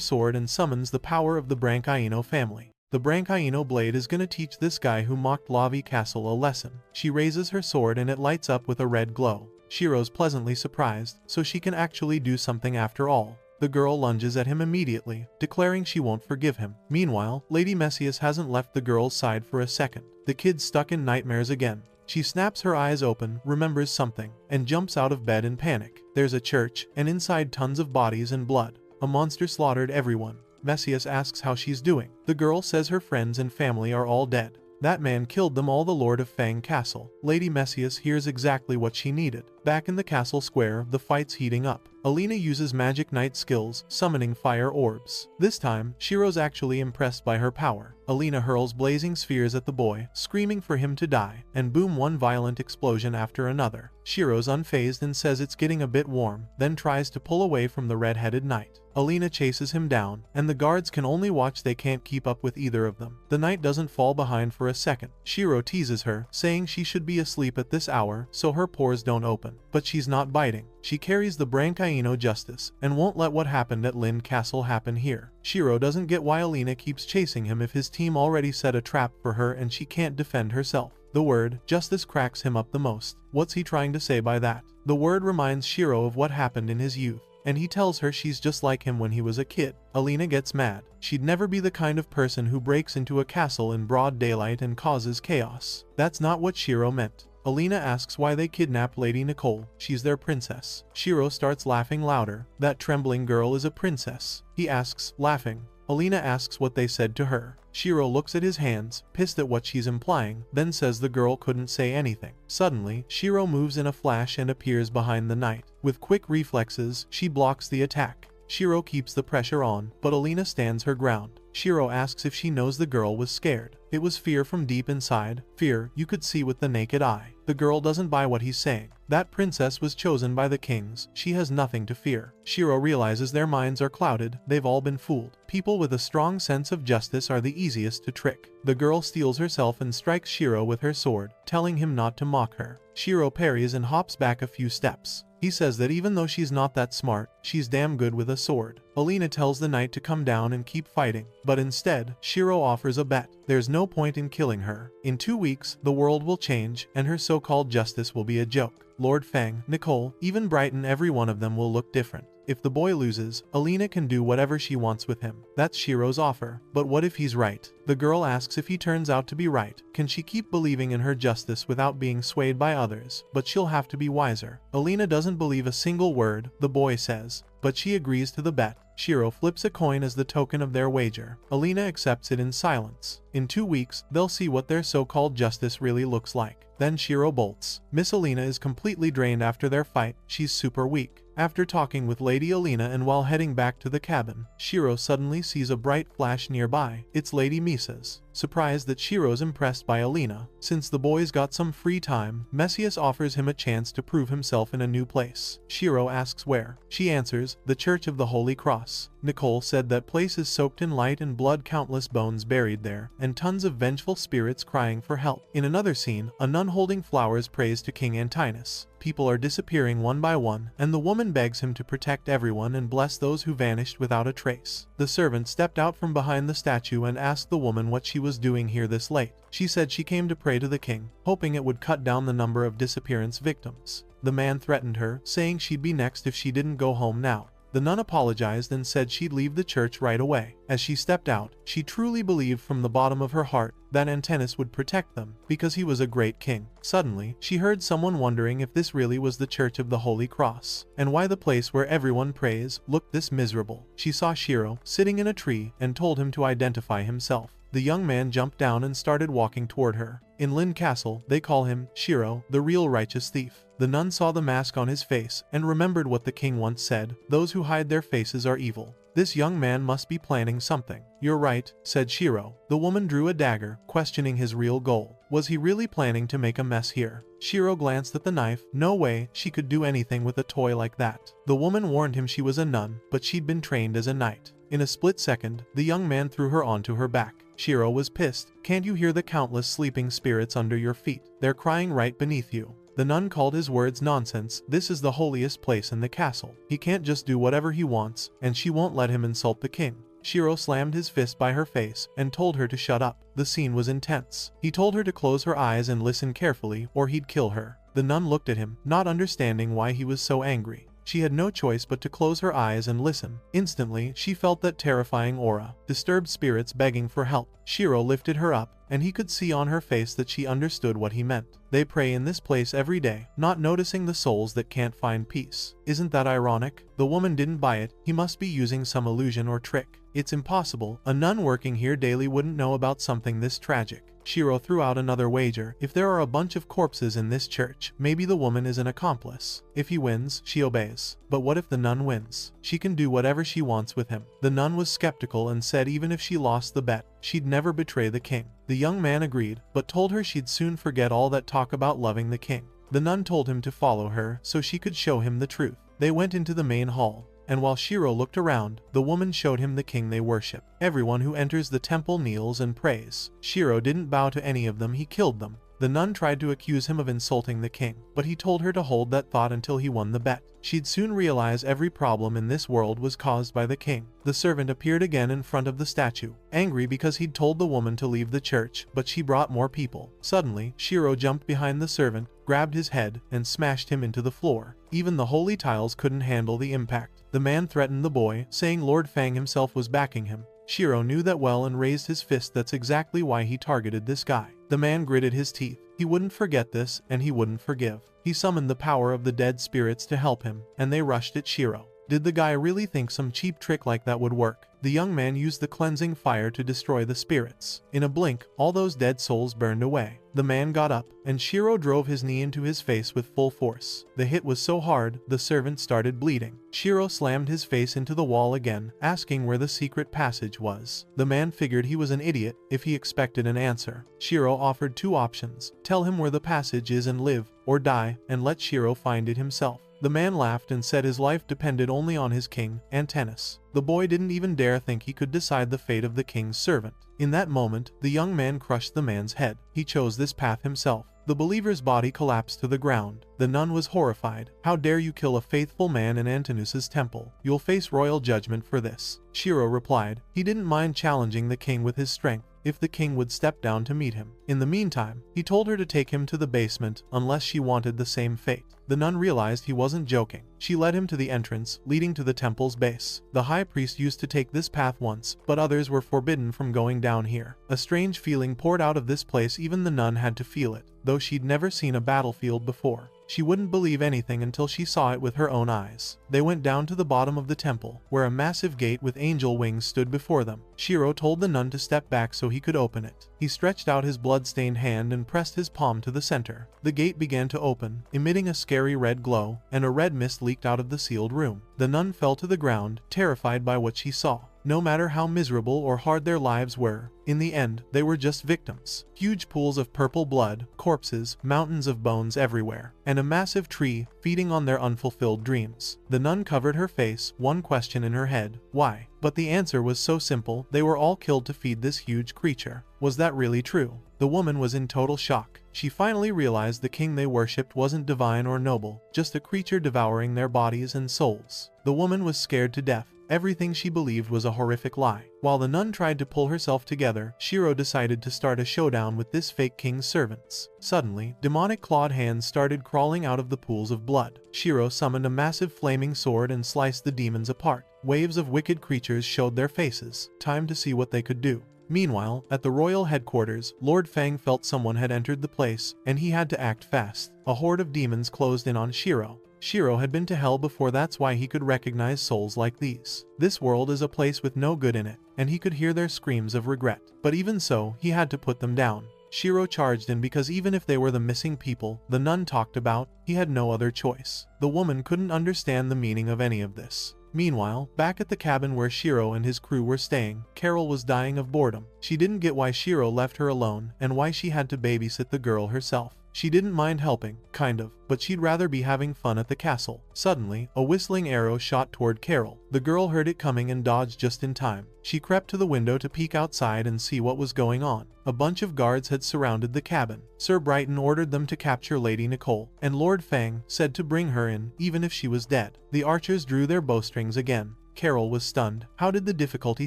sword and summons the power of the Brancaino family. The Brancaino blade is gonna teach this guy who mocked Lavi Castle a lesson. She raises her sword and it lights up with a red glow. Shiro's pleasantly surprised, so she can actually do something after all. The girl lunges at him immediately, declaring she won't forgive him. Meanwhile, Lady Messias hasn't left the girl's side for a second. The kid's stuck in nightmares again. She snaps her eyes open, remembers something, and jumps out of bed in panic. There's a church, and inside tons of bodies and blood. A monster slaughtered everyone. Messias asks how she's doing. The girl says her friends and family are all dead. That man killed them all, the Lord of Fang Castle. Lady Messias hears exactly what she needed. Back in the castle square, the fight's heating up. Alina uses magic knight skills, summoning fire orbs. This time, Shiro's actually impressed by her power. Alina hurls blazing spheres at the boy, screaming for him to die, and boom, one violent explosion after another. Shiro's unfazed and says it's getting a bit warm, then tries to pull away from the red-headed knight. Alina chases him down, and the guards can only watch. They can't keep up with either of them. The knight doesn't fall behind for a second. Shiro teases her, saying she should be asleep at this hour so her pores don't open. But she's not biting. She carries the Brancaino justice, and won't let what happened at Lind Castle happen here. Shiro doesn't get why Alina keeps chasing him if his team already set a trap for her and she can't defend herself. The word justice cracks him up the most. What's he trying to say by that? The word reminds Shiro of what happened in his youth, and he tells her she's just like him when he was a kid. Alina gets mad. She'd never be the kind of person who breaks into a castle in broad daylight and causes chaos. That's not what Shiro meant. Alina asks why they kidnapped Lady Nicole. She's their princess. Shiro starts laughing louder. That trembling girl is a princess, he asks, laughing. Alina asks what they said to her. Shiro looks at his hands, pissed at what she's implying, then says the girl couldn't say anything. Suddenly, Shiro moves in a flash and appears behind the knight. With quick reflexes, she blocks the attack. Shiro keeps the pressure on, but Alina stands her ground. Shiro asks if she knows the girl was scared. It was fear from deep inside, fear you could see with the naked eye. The girl doesn't buy what he's saying. That princess was chosen by the kings. She has nothing to fear. Shiro realizes their minds are clouded. They've all been fooled. People with a strong sense of justice are the easiest to trick. The girl steels herself and strikes Shiro with her sword, telling him not to mock her. Shiro parries and hops back a few steps. He says that even though she's not that smart, she's damn good with a sword. Alina tells the knight to come down and keep fighting, but instead, Shiro offers a bet. There's no point in killing her. In 2 weeks, the world will change, and her so-called justice will be a joke. Lord Fang, Nicole, even Brighton, every one of them will look different. If the boy loses, Alina can do whatever she wants with him. That's Shiro's offer. But what if he's right? The girl asks if he turns out to be right. Can she keep believing in her justice without being swayed by others? But she'll have to be wiser. Alina doesn't believe a single word the boy says, but she agrees to the bet. Shiro flips a coin as the token of their wager. Alina accepts it in silence. In 2 weeks, they'll see what their so-called justice really looks like. Then Shiro bolts. Miss Alina is completely drained after their fight, she's super weak. After talking with Lady Alina and while heading back to the cabin, Shiro suddenly sees a bright flash nearby. It's Lady Misa's. Surprised that Shiro's impressed by Alina, since the boys got some free time, Messias offers him a chance to prove himself in a new place. Shiro asks where. She answers, the Church of the Holy Cross. Nicole said that place is soaked in light and blood, countless bones buried there, and tons of vengeful spirits crying for help. In another scene, a nun holding flowers prays to King Antinous. People are disappearing one by one, and the woman begs him to protect everyone and bless those who vanished without a trace. The servant stepped out from behind the statue and asked the woman what she was doing here this late. She said she came to pray to the king, hoping it would cut down the number of disappearance victims. The man threatened her, saying she'd be next if she didn't go home now. The nun apologized and said she'd leave the church right away. As she stepped out, she truly believed from the bottom of her heart that Antinous would protect them, because he was a great king. Suddenly, she heard someone wondering if this really was the Church of the Holy Cross, and why the place where everyone prays looked this miserable. She saw Shiro sitting in a tree and told him to identify himself. The young man jumped down and started walking toward her. In Lin Castle, they call him Shiro, the real righteous thief. The nun saw the mask on his face and remembered what the king once said, those who hide their faces are evil. This young man must be planning something. You're right, said Shiro. The woman drew a dagger, questioning his real goal. Was he really planning to make a mess here? Shiro glanced at the knife. No way she could do anything with a toy like that. The woman warned him she was a nun, but she'd been trained as a knight. In a split second, the young man threw her onto her back. Shiro was pissed. Can't you hear the countless sleeping spirits under your feet? They're crying right beneath you. The nun called his words nonsense. This is the holiest place in the castle. He can't just do whatever he wants, and she won't let him insult the king. Shiro slammed his fist by her face and told her to shut up. The scene was intense. He told her to close her eyes and listen carefully or he'd kill her. The nun looked at him, not understanding why he was so angry. She had no choice but to close her eyes and listen. Instantly, she felt that terrifying aura, disturbed spirits begging for help. Shiro lifted her up, and he could see on her face that she understood what he meant. They pray in this place every day, not noticing the souls that can't find peace. Isn't that ironic? The woman didn't buy it. He must be using some illusion or trick. It's impossible. A nun working here daily wouldn't know about something this tragic. Shiro threw out another wager. If there are a bunch of corpses in this church, maybe the woman is an accomplice. If he wins, she obeys. But what if the nun wins? She can do whatever she wants with him. The nun was skeptical and said even if she lost the bet, she'd never betray the king. The young man agreed, but told her she'd soon forget all that talk about loving the king. The nun told him to follow her so she could show him the truth. They went into the main hall, and while Shiro looked around, the woman showed him the king they worship. Everyone who enters the temple kneels and prays. Shiro didn't bow to any of them, he killed them. The nun tried to accuse him of insulting the king, but he told her to hold that thought until he won the bet. She'd soon realize every problem in this world was caused by the king. The servant appeared again in front of the statue, angry because he'd told the woman to leave the church, but she brought more people. Suddenly, Shiro jumped behind the servant, grabbed his head, and smashed him into the floor. Even the holy tiles couldn't handle the impact. The man threatened the boy, saying Lord Fang himself was backing him. Shiro knew that well and raised his fist. That's exactly why he targeted this guy. The man gritted his teeth. He wouldn't forget this, and he wouldn't forgive. He summoned the power of the dead spirits to help him, and they rushed at Shiro. Did the guy really think some cheap trick like that would work? The young man used the cleansing fire to destroy the spirits. In a blink, all those dead souls burned away. The man got up, and Shiro drove his knee into his face with full force. The hit was so hard, the servant started bleeding. Shiro slammed his face into the wall again, asking where the secret passage was. The man figured he was an idiot if he expected an answer. Shiro offered two options: tell him where the passage is and live, or die, and let Shiro find it himself. The man laughed and said his life depended only on his king, Antinous. The boy didn't even dare think he could decide the fate of the king's servant. In that moment, the young man crushed the man's head. He chose this path himself. The believer's body collapsed to the ground. The nun was horrified. How dare you kill a faithful man in Antinous' temple? You'll face royal judgment for this. Shiro replied. He didn't mind challenging the king with his strength, if the king would step down to meet him. In the meantime, he told her to take him to the basement unless she wanted the same fate. The nun realized he wasn't joking. She led him to the entrance, leading to the temple's base. The high priest used to take this path once, but others were forbidden from going down here. A strange feeling poured out of this place. Even the nun had to feel it, though she'd never seen a battlefield before. She wouldn't believe anything until she saw it with her own eyes. They went down to the bottom of the temple, where a massive gate with angel wings stood before them. Shiro told the nun to step back so he could open it. He stretched out his blood-stained hand and pressed his palm to the center. The gate began to open, emitting a scary red glow, and a red mist leaked out of the sealed room. The nun fell to the ground, terrified by what she saw. No matter how miserable or hard their lives were, in the end, they were just victims. Huge pools of purple blood, corpses, mountains of bones everywhere, and a massive tree feeding on their unfulfilled dreams. The nun covered her face, one question in her head: why? But the answer was so simple: they were all killed to feed this huge creature. Was that really true? The woman was in total shock. She finally realized the king they worshipped wasn't divine or noble, just a creature devouring their bodies and souls. The woman was scared to death. Everything she believed was a horrific lie. While the nun tried to pull herself together, Shiro decided to start a showdown with this fake king's servants. Suddenly, demonic clawed hands started crawling out of the pools of blood. Shiro summoned a massive flaming sword and sliced the demons apart. Waves of wicked creatures showed their faces. Time to see what they could do. Meanwhile, at the royal headquarters, Lord Fang felt someone had entered the place, and he had to act fast. A horde of demons closed in on Shiro. Shiro had been to hell before, that's why he could recognize souls like these. This world is a place with no good in it, and he could hear their screams of regret. But even so, he had to put them down. Shiro charged in because even if they were the missing people the nun talked about, he had no other choice. The woman couldn't understand the meaning of any of this. Meanwhile, back at the cabin where Shiro and his crew were staying, Carol was dying of boredom. She didn't get why Shiro left her alone and why she had to babysit the girl herself. She didn't mind helping, kind of, but she'd rather be having fun at the castle. Suddenly, a whistling arrow shot toward Carol. The girl heard it coming and dodged just in time. She crept to the window to peek outside and see what was going on. A bunch of guards had surrounded the cabin. Sir Brighton ordered them to capture Lady Nicole, and Lord Fang said to bring her in, even if she was dead. The archers drew their bowstrings again. Carol was stunned. How did the difficulty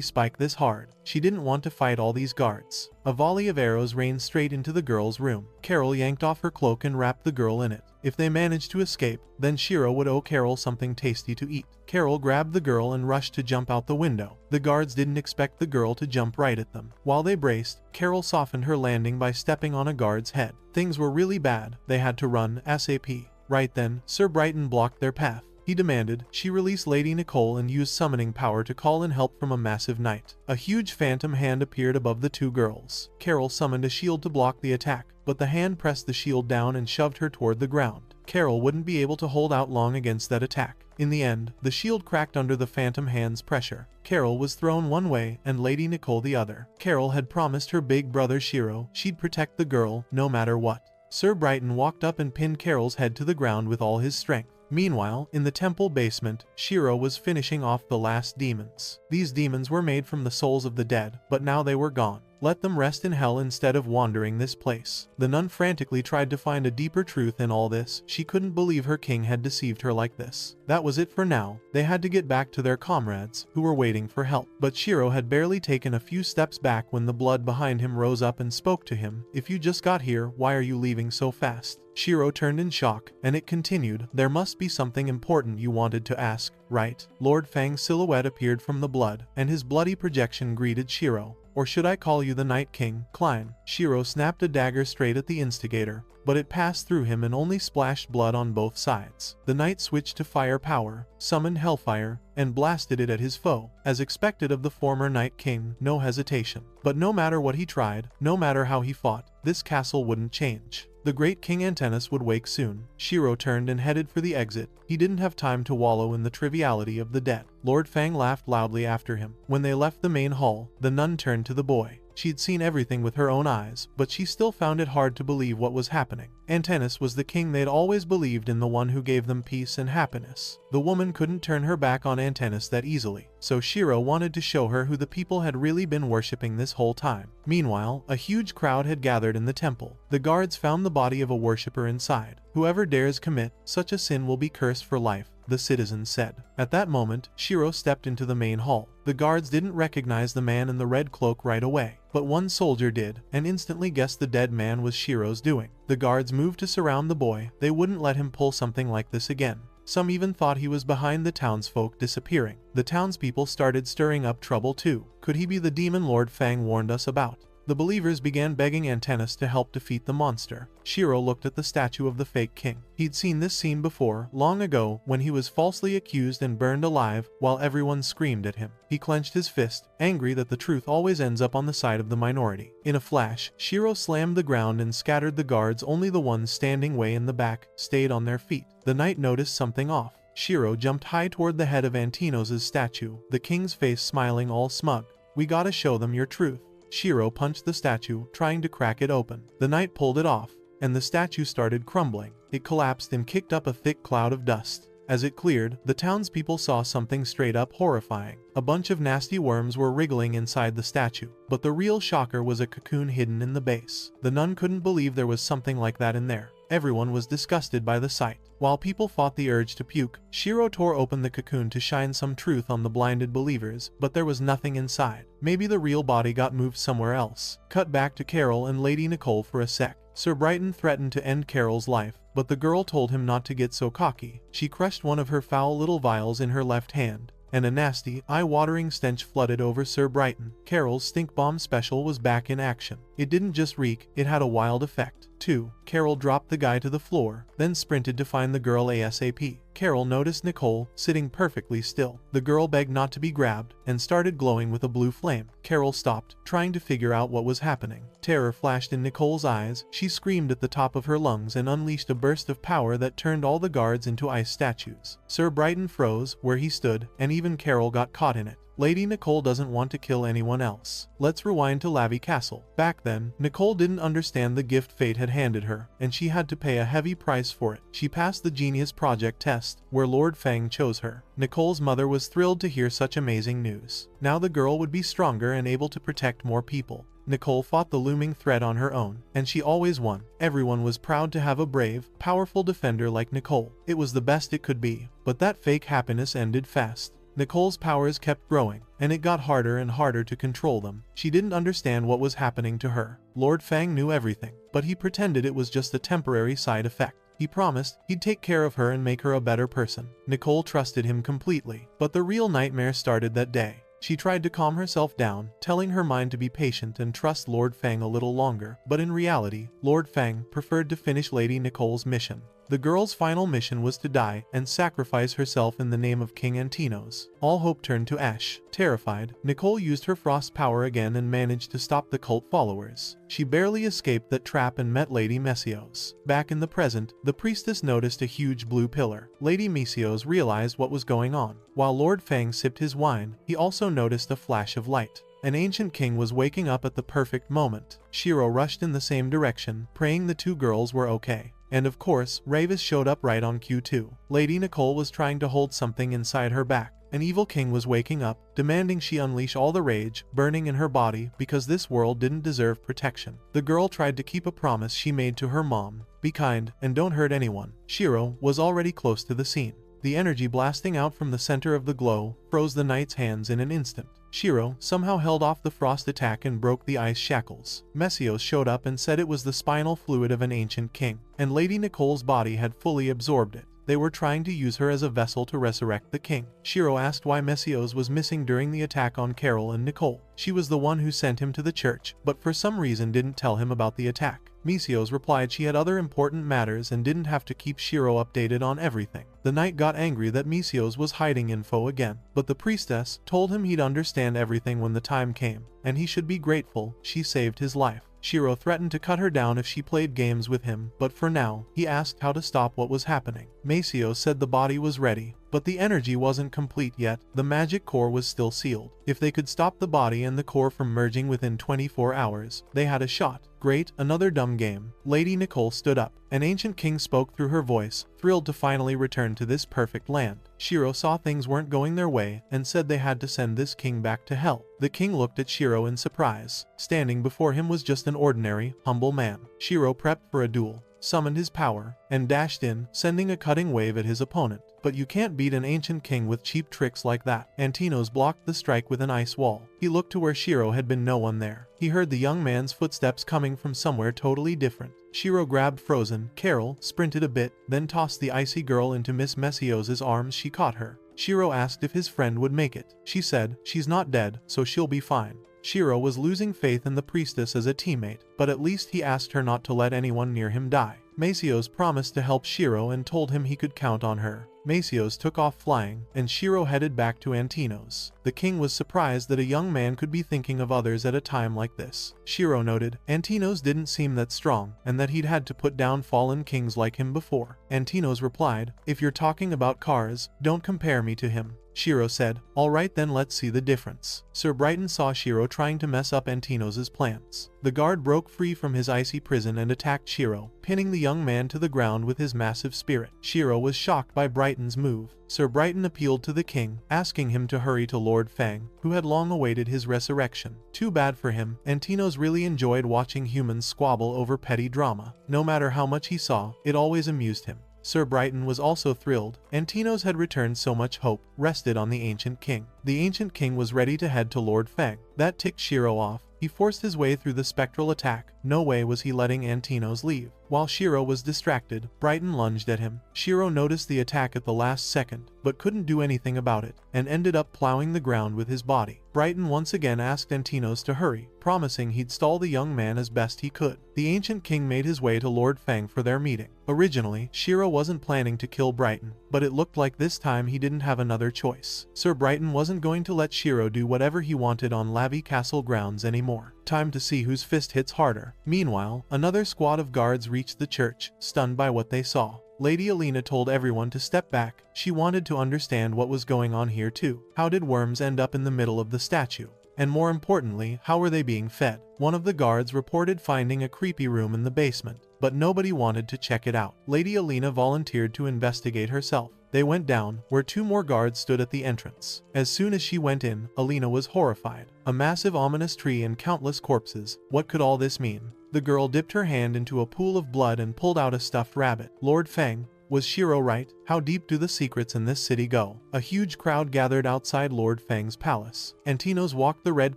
spike this hard? She didn't want to fight all these guards. A volley of arrows rained straight into the girl's room. Carol yanked off her cloak and wrapped the girl in it. If they managed to escape, then Shiro would owe Carol something tasty to eat. Carol grabbed the girl and rushed to jump out the window. The guards didn't expect the girl to jump right at them. While they braced, Carol softened her landing by stepping on a guard's head. Things were really bad. They had to run ASAP. Right then, Sir Brighton blocked their path. He demanded she release Lady Nicole and use summoning power to call in help from a massive knight. A huge phantom hand appeared above the two girls. Carol summoned a shield to block the attack, but the hand pressed the shield down and shoved her toward the ground. Carol wouldn't be able to hold out long against that attack. In the end, the shield cracked under the phantom hand's pressure. Carol was thrown one way and Lady Nicole the other. Carol had promised her big brother Shiro she'd protect the girl no matter what. Sir Brighton walked up and pinned Carol's head to the ground with all his strength. Meanwhile, in the temple basement, Shiro was finishing off the last demons. These demons were made from the souls of the dead, but now they were gone. Let them rest in hell instead of wandering this place. The nun frantically tried to find a deeper truth in all this. She couldn't believe her king had deceived her like this. That was it for now. They had to get back to their comrades, who were waiting for help. But Shiro had barely taken a few steps back when the blood behind him rose up and spoke to him. If you just got here, why are you leaving so fast? Shiro turned in shock, and it continued. There must be something important you wanted to ask, right? Lord Fang's silhouette appeared from the blood, and his bloody projection greeted Shiro. Or should I call you the Night King, Klein? Shiro snapped a dagger straight at the instigator, but it passed through him and only splashed blood on both sides. The knight switched to fire power, summoned hellfire, and blasted it at his foe. As expected of the former Night King, no hesitation. But no matter what he tried, no matter how he fought, this castle wouldn't change. The great King Antaeus would wake soon. Shiro turned and headed for the exit. He didn't have time to wallow in the triviality of the dead. Lord Fang laughed loudly after him. When they left the main hall, the nun turned to the boy. She'd seen everything with her own eyes, but she still found it hard to believe what was happening. Antaeus was the king they'd always believed in, the one who gave them peace and happiness. The woman couldn't turn her back on Antaeus that easily, so Shiro wanted to show her who the people had really been worshipping this whole time. Meanwhile, a huge crowd had gathered in the temple. The guards found the body of a worshipper inside. Whoever dares commit such a sin will be cursed for life, the citizens said. At that moment, Shiro stepped into the main hall. The guards didn't recognize the man in the red cloak right away, but one soldier did, and instantly guessed the dead man was Shiro's doing. The guards moved to surround the boy. They wouldn't let him pull something like this again. Some even thought he was behind the townsfolk disappearing. The townspeople started stirring up trouble too. Could he be the demon Lord Fang warned us about? The believers began begging Antaeus to help defeat the monster. Shiro looked at the statue of the fake king. He'd seen this scene before, long ago, when he was falsely accused and burned alive while everyone screamed at him. He clenched his fist, angry that the truth always ends up on the side of the minority. In a flash, Shiro slammed the ground and scattered the guards. Only the ones standing way in the back stayed on their feet. The knight noticed something off. Shiro jumped high toward the head of Antinos' statue, the king's face smiling all smug. "We gotta show them your truth." Shiro punched the statue, trying to crack it open. The knight pulled it off, and the statue started crumbling. It collapsed and kicked up a thick cloud of dust. As it cleared, the townspeople saw something straight up horrifying. A bunch of nasty worms were wriggling inside the statue, but the real shocker was a cocoon hidden in the base. The nun couldn't believe there was something like that in there. Everyone was disgusted by the sight. While people fought the urge to puke, Shiro tore open the cocoon to shine some truth on the blinded believers, but there was nothing inside. Maybe the real body got moved somewhere else. Cut back to Carol and Lady Nicole for a sec. Sir Brighton threatened to end Carol's life, but the girl told him not to get so cocky. She crushed one of her foul little vials in her left hand, and a nasty, eye-watering stench flooded over Sir Brighton. Carol's stink bomb special was back in action. It didn't just reek, it had a wild effect, too. Carol dropped the guy to the floor, then sprinted to find the girl ASAP. Carol noticed Nicole, sitting perfectly still. The girl begged not to be grabbed, and started glowing with a blue flame. Carol stopped, trying to figure out what was happening. Terror flashed in Nicole's eyes. She screamed at the top of her lungs and unleashed a burst of power that turned all the guards into ice statues. Sir Brighton froze where he stood, and even Carol got caught in it. Lady Nicole doesn't want to kill anyone else. Let's rewind to Lavie Castle. Back then, Nicole didn't understand the gift fate had handed her, and she had to pay a heavy price for it. She passed the Genius Project test, where Lord Fang chose her. Nicole's mother was thrilled to hear such amazing news. Now the girl would be stronger and able to protect more people. Nicole fought the looming threat on her own, and she always won. Everyone was proud to have a brave, powerful defender like Nicole. It was the best it could be, but that fake happiness ended fast. Nicole's powers kept growing, and it got harder and harder to control them. She didn't understand what was happening to her. Lord Fang knew everything, but he pretended it was just a temporary side effect. He promised he'd take care of her and make her a better person. Nicole trusted him completely, but the real nightmare started that day. She tried to calm herself down, telling her mind to be patient and trust Lord Fang a little longer, but in reality, Lord Fang preferred to finish Lady Nicole's mission. The girl's final mission was to die and sacrifice herself in the name of King Antinos. All hope turned to ash. Terrified, Nicole used her frost power again and managed to stop the cult followers. She barely escaped that trap and met Lady Mesios. Back in the present, the priestess noticed a huge blue pillar. Lady Mesios realized what was going on. While Lord Fang sipped his wine, he also noticed a flash of light. An ancient king was waking up at the perfect moment. Shiro rushed in the same direction, praying the two girls were okay. And of course, Ravis showed up right on cue too. Lady Nicole was trying to hold something inside her back. An evil king was waking up, demanding she unleash all the rage burning in her body because this world didn't deserve protection. The girl tried to keep a promise she made to her mom: be kind and don't hurt anyone. Shiro was already close to the scene. The energy blasting out from the center of the glow froze the knight's hands in an instant. Shiro somehow held off the frost attack and broke the ice shackles. Mesios showed up and said it was the spinal fluid of an ancient king, and Lady Nicole's body had fully absorbed it. They were trying to use her as a vessel to resurrect the king. Shiro asked why Mesios was missing during the attack on Carol and Nicole. She was the one who sent him to the church, but for some reason didn't tell him about the attack. Mesios replied she had other important matters and didn't have to keep Shiro updated on everything. The knight got angry that Mesios was hiding info again, but the priestess told him he'd understand everything when the time came, and he should be grateful she saved his life. Shiro threatened to cut her down if she played games with him, but for now, he asked how to stop what was happening. Mesios said the body was ready, but the energy wasn't complete yet. The magic core was still sealed. If they could stop the body and the core from merging within 24 hours, they had a shot. Great, another dumb game. Lady Nicole stood up. An ancient king spoke through her voice, thrilled to finally return to this perfect land. Shiro saw things weren't going their way and said they had to send this king back to hell. The king looked at Shiro in surprise. Standing before him was just an ordinary, humble man. Shiro prepped for a duel, summoned his power, and dashed in, sending a cutting wave at his opponent. But you can't beat an ancient king with cheap tricks like that. Antinos blocked the strike with an ice wall. He looked to where Shiro had been. No one there. He heard the young man's footsteps coming from somewhere totally different. Shiro grabbed Frozen Carol, sprinted a bit, then tossed the icy girl into Miss Mesios' arms. She caught her. Shiro asked if his friend would make it. She said, she's not dead, so she'll be fine. Shiro was losing faith in the priestess as a teammate, but at least he asked her not to let anyone near him die. Macios promised to help Shiro and told him he could count on her. Macios took off flying, and Shiro headed back to Antino's. The king was surprised that a young man could be thinking of others at a time like this. Shiro noted, Antino's didn't seem that strong, and that he'd had to put down fallen kings like him before. Antino's replied, if you're talking about cars, don't compare me to him. Shiro said, alright then let's see the difference. Sir Brighton saw Shiro trying to mess up Antino's plans. The guard broke free from his icy prison and attacked Shiro, pinning the young man to the ground with his massive spirit. Shiro was shocked by Brighton's move. Sir Brighton appealed to the king, asking him to hurry to Lord Fang, who had long awaited his resurrection. Too bad for him, Antino's really enjoyed watching humans squabble over petty drama. No matter how much he saw, it always amused him. Sir Brighton was also thrilled. Antino's had returned so much hope, rested on the ancient king. The ancient king was ready to head to Lord Fang. That ticked Shiro off. He forced his way through the spectral attack. No way was he letting Antino's leave. While Shiro was distracted, Brighton lunged at him. Shiro noticed the attack at the last second, but couldn't do anything about it, and ended up plowing the ground with his body. Brighton once again asked Antino's to hurry, promising he'd stall the young man as best he could. The ancient king made his way to Lord Fang for their meeting. Originally, Shiro wasn't planning to kill Brighton, but it looked like this time he didn't have another choice. Sir Brighton wasn't going to let Shiro do whatever he wanted on Lavi Castle grounds anymore. Time to see whose fist hits harder. Meanwhile, another squad of guards reached the church, stunned by what they saw. Lady Alina told everyone to step back. She wanted to understand what was going on here too. How did worms end up in the middle of the statue? And more importantly, how were they being fed? One of the guards reported finding a creepy room in the basement, but nobody wanted to check it out. Lady Alina volunteered to investigate herself. They went down, where 2 more guards stood at the entrance. As soon as she went in, Alina was horrified. A massive ominous tree and countless corpses. What could all this mean? The girl dipped her hand into a pool of blood and pulled out a stuffed rabbit. Lord Fang, was Shiro right? How deep do the secrets in this city go? A huge crowd gathered outside Lord Fang's palace. Antino's walked the red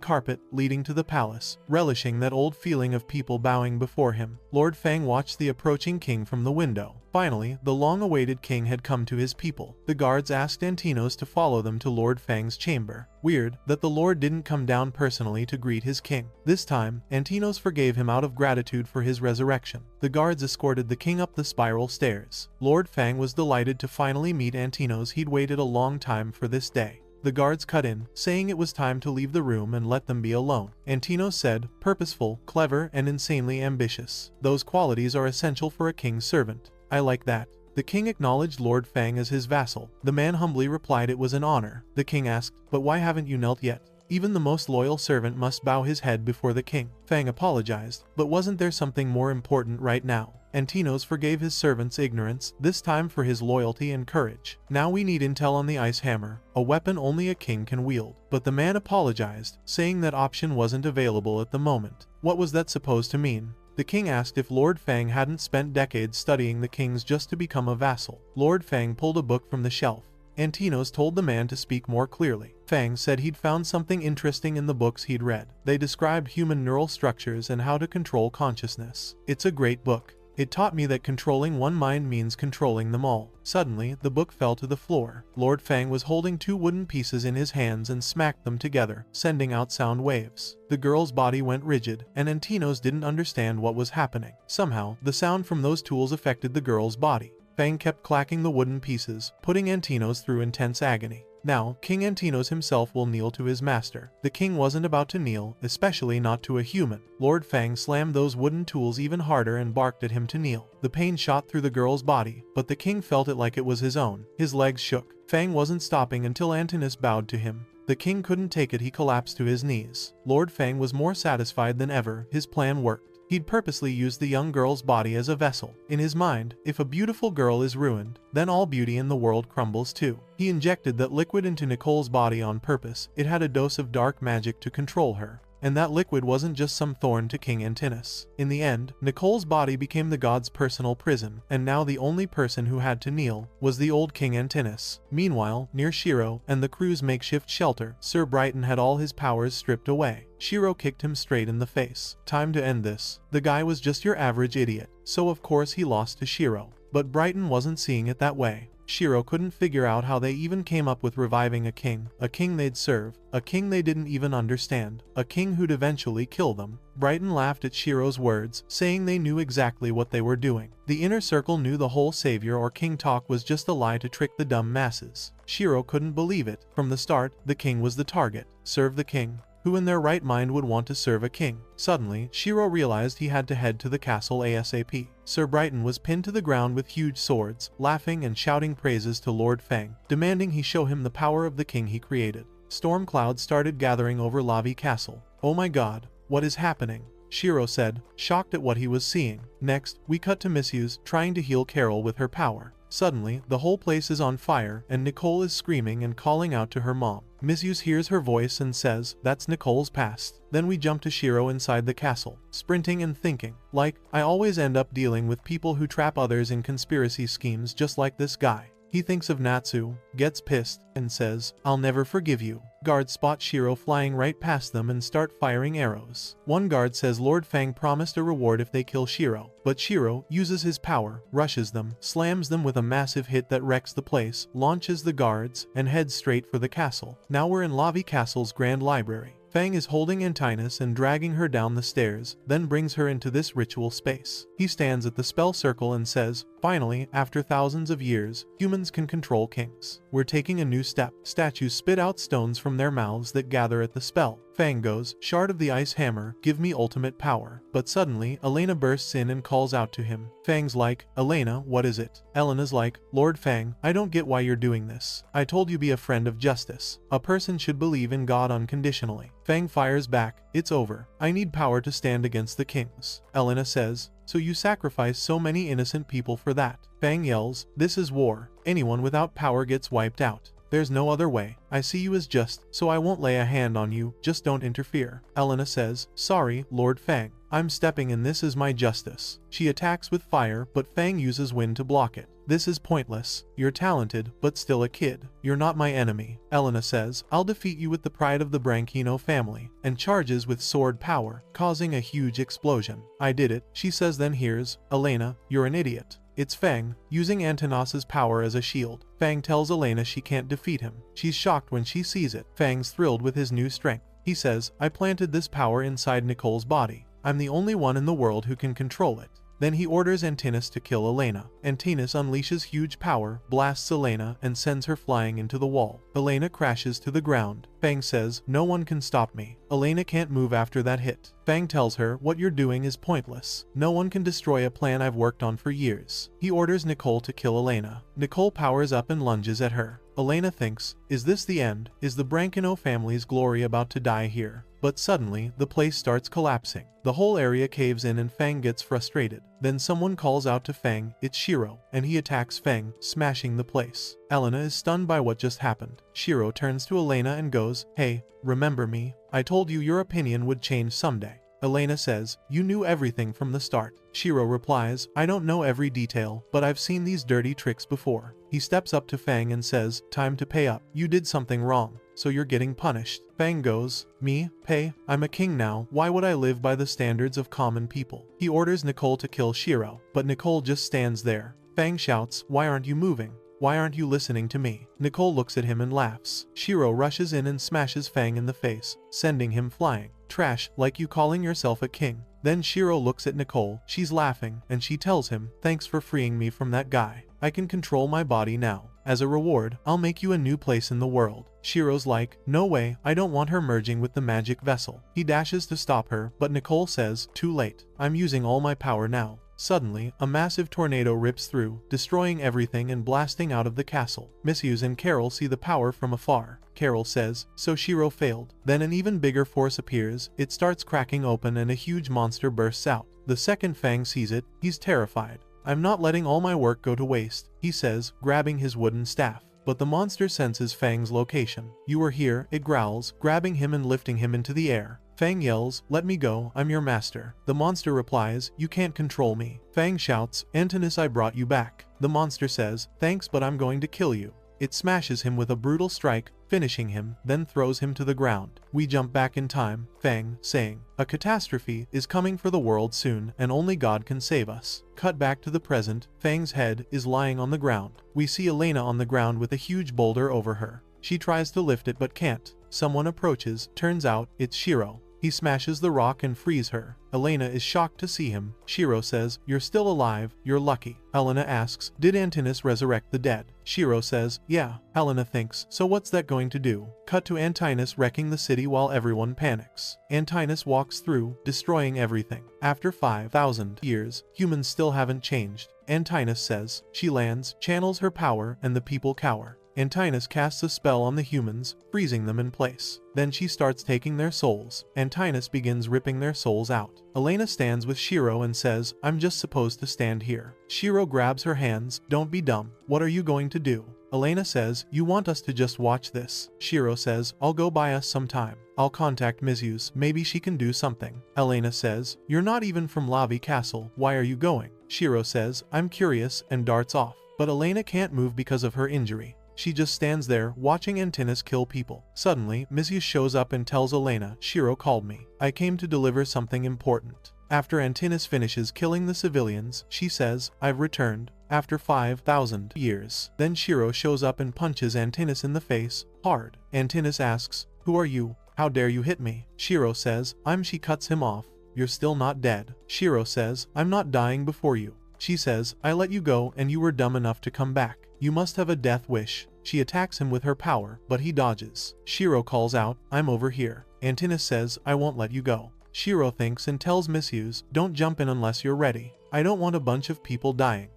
carpet leading to the palace, relishing that old feeling of people bowing before him. Lord Fang watched the approaching king from the window. Finally, the long-awaited king had come to his people. The guards asked Antino's to follow them to Lord Fang's chamber. Weird that the lord didn't come down personally to greet his king. This time, Antino's forgave him out of gratitude for his resurrection. The guards escorted the king up the spiral stairs. Lord Fang was delighted to finally meet Antino's. He'd waited a long time for this day. The guards cut in, saying it was time to leave the room and let them be alone. Antino said, purposeful, clever, and insanely ambitious. Those qualities are essential for a king's servant. I like that. The king acknowledged Lord Fang as his vassal. The man humbly replied it was an honor. The king asked, but why haven't you knelt yet? Even the most loyal servant must bow his head before the king. Fang apologized, but wasn't there something more important right now? Antino's forgave his servant's ignorance, this time for his loyalty and courage. Now we need intel on the ice hammer, a weapon only a king can wield. But the man apologized, saying that option wasn't available at the moment. What was that supposed to mean? The king asked if Lord Fang hadn't spent decades studying the kings just to become a vassal. Lord Fang pulled a book from the shelf. Antino's told the man to speak more clearly. Fang said he'd found something interesting in the books he'd read. They described human neural structures and how to control consciousness. It's a great book. It taught me that controlling one mind means controlling them all. Suddenly, the book fell to the floor. Lord Fang was holding 2 wooden pieces in his hands and smacked them together, sending out sound waves. The girl's body went rigid, and Antino's didn't understand what was happening. Somehow, the sound from those tools affected the girl's body. Fang kept clacking the wooden pieces, putting Antino's through intense agony. Now, King Antino's himself will kneel to his master. The king wasn't about to kneel, especially not to a human. Lord Fang slammed those wooden tools even harder and barked at him to kneel. The pain shot through the girl's body, but the king felt it like it was his own. His legs shook. Fang wasn't stopping until Antinous bowed to him. The king couldn't take it. He collapsed to his knees. Lord Fang was more satisfied than ever. His plan worked. He'd purposely used the young girl's body as a vessel. In his mind, if a beautiful girl is ruined, then all beauty in the world crumbles too. He injected that liquid into Nicole's body on purpose. It had a dose of dark magic to control her. And that liquid wasn't just some thorn to King Antinous. In the end, Nicole's body became the god's personal prison, and now the only person who had to kneel was the old King Antinous. Meanwhile, near Shiro and the crew's makeshift shelter, Sir Brighton had all his powers stripped away. Shiro kicked him straight in the face. Time to end this. The guy was just your average idiot, so of course he lost to Shiro. But Brighton wasn't seeing it that way. Shiro couldn't figure out how they even came up with reviving a king they'd serve, a king they didn't even understand, a king who'd eventually kill them. Brighton laughed at Shiro's words, saying they knew exactly what they were doing. The inner circle knew the whole savior or king talk was just a lie to trick the dumb masses. Shiro couldn't believe it. From the start, the king was the target. Serve the king. Who in their right mind would want to serve a king? Suddenly, Shiro realized he had to head to the castle ASAP. Sir Brighton was pinned to the ground with huge swords, laughing and shouting praises to Lord Fang, demanding he show him the power of the king he created. Storm clouds started gathering over Lavi Castle. Oh my god, what is happening? Shiro said, shocked at what he was seeing. Next, we cut to Misuse trying to heal Carol with her power. Suddenly, the whole place is on fire and Nicole is screaming and calling out to her mom. Misuse hears her voice and says, that's Nicole's past. Then we jump to Shiro inside the castle, sprinting and thinking, like, I always end up dealing with people who trap others in conspiracy schemes just like this guy. He thinks of Natsu, gets pissed, and says, I'll never forgive you. Guards spot Shiro flying right past them and start firing arrows. One guard says Lord Fang promised a reward if they kill Shiro, but Shiro uses his power, rushes them, slams them with a massive hit that wrecks the place, launches the guards, and heads straight for the castle. Now we're in Lavi Castle's grand library. Fang is holding Antinous and dragging her down the stairs, then brings her into this ritual space. He stands at the spell circle and says, finally, after thousands of years, humans can control kings. We're taking a new step. Statues spit out stones from their mouths that gather at the spell. Fang goes, shard of the ice hammer, give me ultimate power. But suddenly, Elena bursts in and calls out to him. Fang's like, Elena, what is it? Elena's like, Lord Fang, I don't get why you're doing this. I told you be a friend of justice. A person should believe in God unconditionally. Fang fires back, it's over. I need power to stand against the kings. Elena says, so you sacrifice so many innocent people for that. Fang yells, this is war. Anyone without power gets wiped out. There's no other way. I see you as just, so I won't lay a hand on you, just don't interfere. Elena says, sorry, Lord Fang. I'm stepping in, this is my justice. She attacks with fire, but Fang uses wind to block it. This is pointless. You're talented, but still a kid. You're not my enemy. Elena says, I'll defeat you with the pride of the Branchino family, and charges with sword power, causing a huge explosion. I did it, she says, then hears, Elena, you're an idiot. It's Fang, using Antinos's power as a shield. Fang tells Elena she can't defeat him. She's shocked when she sees it. Fang's thrilled with his new strength. He says, I planted this power inside Nicole's body. I'm the only one in the world who can control it. Then he orders Antinous to kill Elena. Antinous unleashes huge power, blasts Elena, and sends her flying into the wall. Elena crashes to the ground. Fang says, no one can stop me. Elena can't move after that hit. Fang tells her, what you're doing is pointless. No one can destroy a plan I've worked on for years. He orders Nicole to kill Elena. Nicole powers up and lunges at her. Elena thinks, is this the end? Is the Branchino family's glory about to die here? But suddenly, the place starts collapsing. The whole area caves in and Fang gets frustrated. Then someone calls out to Fang, it's Shiro, and he attacks Fang, smashing the place. Elena is stunned by what just happened. Shiro turns to Elena and goes, hey, remember me? I told you your opinion would change someday. Elena says, you knew everything from the start. Shiro replies, I don't know every detail, but I've seen these dirty tricks before. He steps up to Fang and says, time to pay up. You did something wrong, so you're getting punished. Fang goes, me? Pay? I'm a king now, why would I live by the standards of common people? He orders Nicole to kill Shiro, but Nicole just stands there. Fang shouts, why aren't you moving? Why aren't you listening to me? Nicole looks at him and laughs. Shiro rushes in and smashes Fang in the face, sending him flying. Trash, like you calling yourself a king. Then Shiro looks at Nicole, she's laughing, and she tells him, thanks for freeing me from that guy. I can control my body now. As a reward, I'll make you a new place in the world. Shiro's like, no way, I don't want her merging with the magic vessel. He dashes to stop her, but Nicole says, too late. I'm using all my power now. Suddenly, a massive tornado rips through, destroying everything and blasting out of the castle. Misuse and Carol see the power from afar. Carol says, so Shiro failed. Then an even bigger force appears, it starts cracking open and a huge monster bursts out. The second Fang sees it, he's terrified. I'm not letting all my work go to waste, he says, grabbing his wooden staff. But the monster senses Fang's location. You are here, it growls, grabbing him and lifting him into the air. Fang yells, let me go, I'm your master. The monster replies, you can't control me. Fang shouts, Antinous, I brought you back. The monster says, thanks, but I'm going to kill you. It smashes him with a brutal strike, finishing him, then throws him to the ground. We jump back in time, Fang, saying, "A catastrophe is coming for the world soon and only God can save us." Cut back to the present, Fang's head is lying on the ground. We see Elena on the ground with a huge boulder over her. She tries to lift it but can't. Someone approaches, turns out, it's Shiro. He smashes the rock and frees her. Elena is shocked to see him. Shiro says, "You're still alive, you're lucky." Elena asks, "Did Antinous resurrect the dead?" Shiro says, "Yeah." Helena thinks, "So what's that going to do?" Cut to Antinous wrecking the city while everyone panics. Antinous walks through, destroying everything. After 5,000 years, humans still haven't changed. Antinous says. She lands, channels her power, and the people cower. Antinous casts a spell on the humans, freezing them in place. Then she starts taking their souls. Antinous begins ripping their souls out. Elena stands with Shiro and says, "I'm just supposed to stand here." Shiro grabs her hands, "Don't be dumb. What are you going to do?" Elena says, "You want us to just watch this?" Shiro says, "I'll go buy us some time. I'll contact Mizu's, maybe she can do something." Elena says, "You're not even from Lavi Castle, why are you going?" Shiro says, "I'm curious," and darts off. But Elena can't move because of her injury. She just stands there, watching Antinous kill people. Suddenly, Mizu shows up and tells Elena, "Shiro called me. I came to deliver something important." After Antinous finishes killing the civilians, she says, "I've returned. After 5,000 years. Then Shiro shows up and punches Antinous in the face, hard. Antinous asks, "Who are you? How dare you hit me?" Shiro says, "I'm." She cuts him off. "You're still not dead." Shiro says, "I'm not dying before you." She says, "I let you go and you were dumb enough to come back. You must have a death wish." She attacks him with her power, but he dodges. Shiro calls out, "I'm over here." Antinous says, "I won't let you go." Shiro thinks and tells Mizu's, "Don't jump in unless you're ready. I don't want a bunch of people dying."